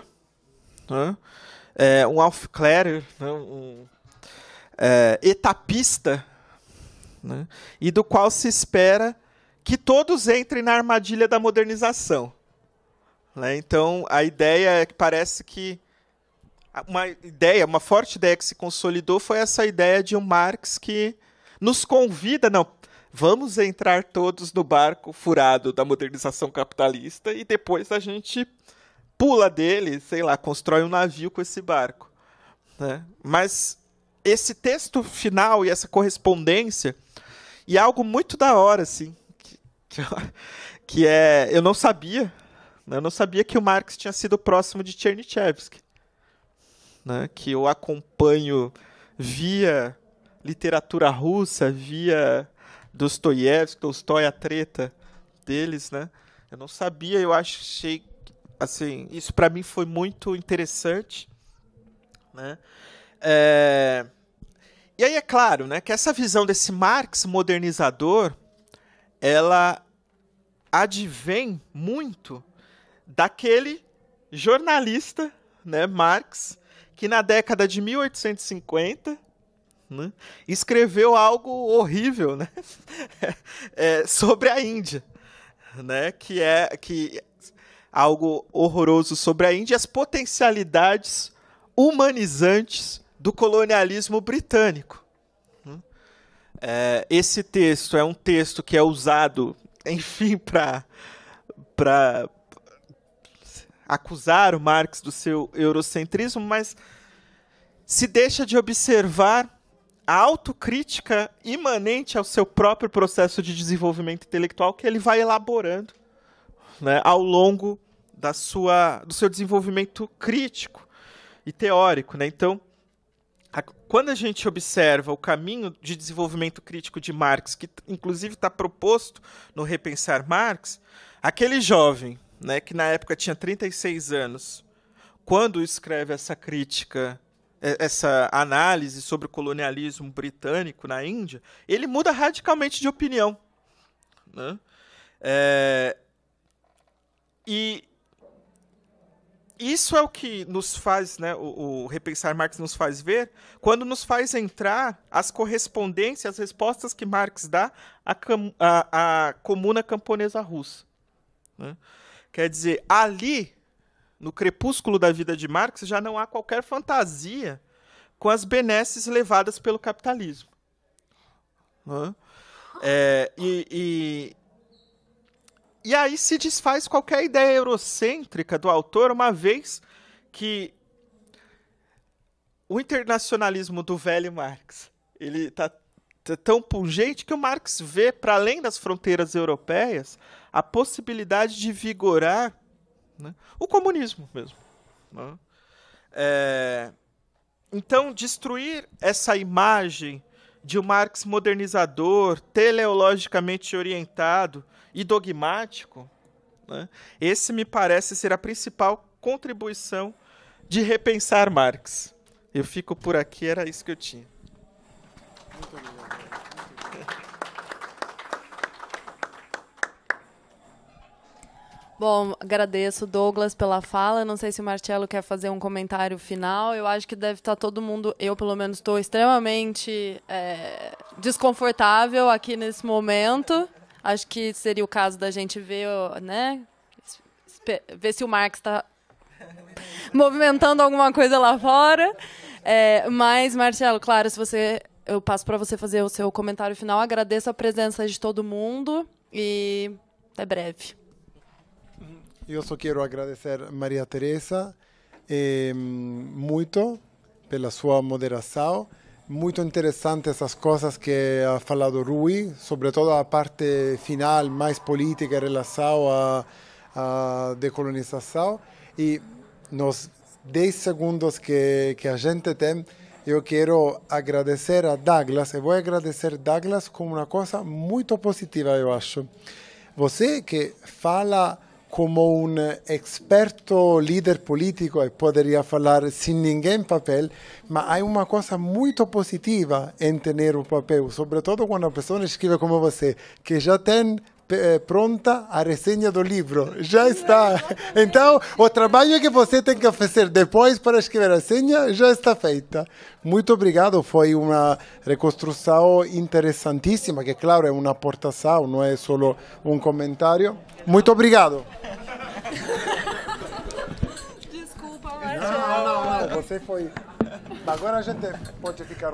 um Aufklärer, etapista, e do qual se espera que todos entrem na armadilha da modernização. Então, a ideia é que parece que uma forte ideia que se consolidou foi essa ideia de um Marx que nos convida, vamos entrar todos no barco furado da modernização capitalista e depois a gente pula dele, constrói um navio com esse barco. Mas esse texto final e essa correspondência, e algo muito da hora, assim, que eu não sabia que o Marx tinha sido próximo de Chernyshevsky. né, que eu acompanho via literatura russa, via Dostoiévski, Tolstói, a treta deles, né? Eu não sabia, eu achei, assim, isso para mim foi muito interessante, né? E aí é claro, né, que essa visão desse Marx modernizador, ela advém muito daquele jornalista, né, Marx, que na década de 1850, né, escreveu algo horrível, né, sobre a Índia, né, que algo horroroso sobre a Índia, as potencialidades humanizantes do colonialismo britânico. Esse texto é um texto que é usado, enfim, para acusar o Marx do seu eurocentrismo, mas se deixa de observar a autocrítica imanente ao seu próprio processo de desenvolvimento intelectual que ele vai elaborando, né, ao longo do seu desenvolvimento crítico e teórico, né? Então, quando a gente observa o caminho de desenvolvimento crítico de Marx, que inclusive está proposto no Repensar Marx, aquele jovem, né, que na época tinha 36 anos, quando escreve essa crítica, essa análise sobre o colonialismo britânico na Índia, ele muda radicalmente de opinião, né? E isso é o que nos faz, né, o Repensar Marx nos faz ver, quando nos faz entrar as correspondências, as respostas que Marx dá à comuna camponesa russa, né? Quer dizer, ali, no crepúsculo da vida de Marx, já não há qualquer fantasia com as benesses levadas pelo capitalismo, né? E aí se desfaz qualquer ideia eurocêntrica do autor, uma vez que o internacionalismo do velho Marx, ele está tão pungente que o Marx vê, para além das fronteiras europeias, a possibilidade de vigorar, né, o comunismo mesmo, né? Então, destruir essa imagem de um Marx modernizador, teleologicamente orientado e dogmático, né, esse me parece ser a principal contribuição de Repensar Marx. Eu fico por aqui, era isso que eu tinha. Muito obrigado. Bom, agradeço, Douglas, pela fala. Não sei se o Marcelo quer fazer um comentário final. Eu acho que deve estar todo mundo... Eu, pelo menos, estou extremamente desconfortável aqui nesse momento. Acho que seria o caso da gente ver, né, ver se o Marx está movimentando alguma coisa lá fora. Mas, Marcelo, claro, eu passo para você fazer o seu comentário final. Agradeço a presença de todo mundo e até breve. Eu só quero agradecer a Maria Teresa muito pela sua moderação. Muito interessante essas coisas que ha falado Rui, sobretudo a parte final, mais política, em relação à decolonização. E nos 10 segundos que a gente tem, eu quero agradecer a Douglas, e vou agradecer a Douglas com uma coisa muito positiva, eu acho. Você que fala como um experto líder político, e poderia falar sem ninguém papel, mas há uma coisa muito positiva em ter o papel, sobretudo quando a pessoa escreve como você, que já tem pronta a resenha do livro, já está. Então, o trabalho que você tem que fazer depois para escrever a resenha já está feita. Muito obrigado, foi uma reconstrução interessantíssima, que claro é uma aportação, não é só um comentário. Muito obrigado. Desculpa, Marcelo. Não, você foi... Agora a gente pode ficar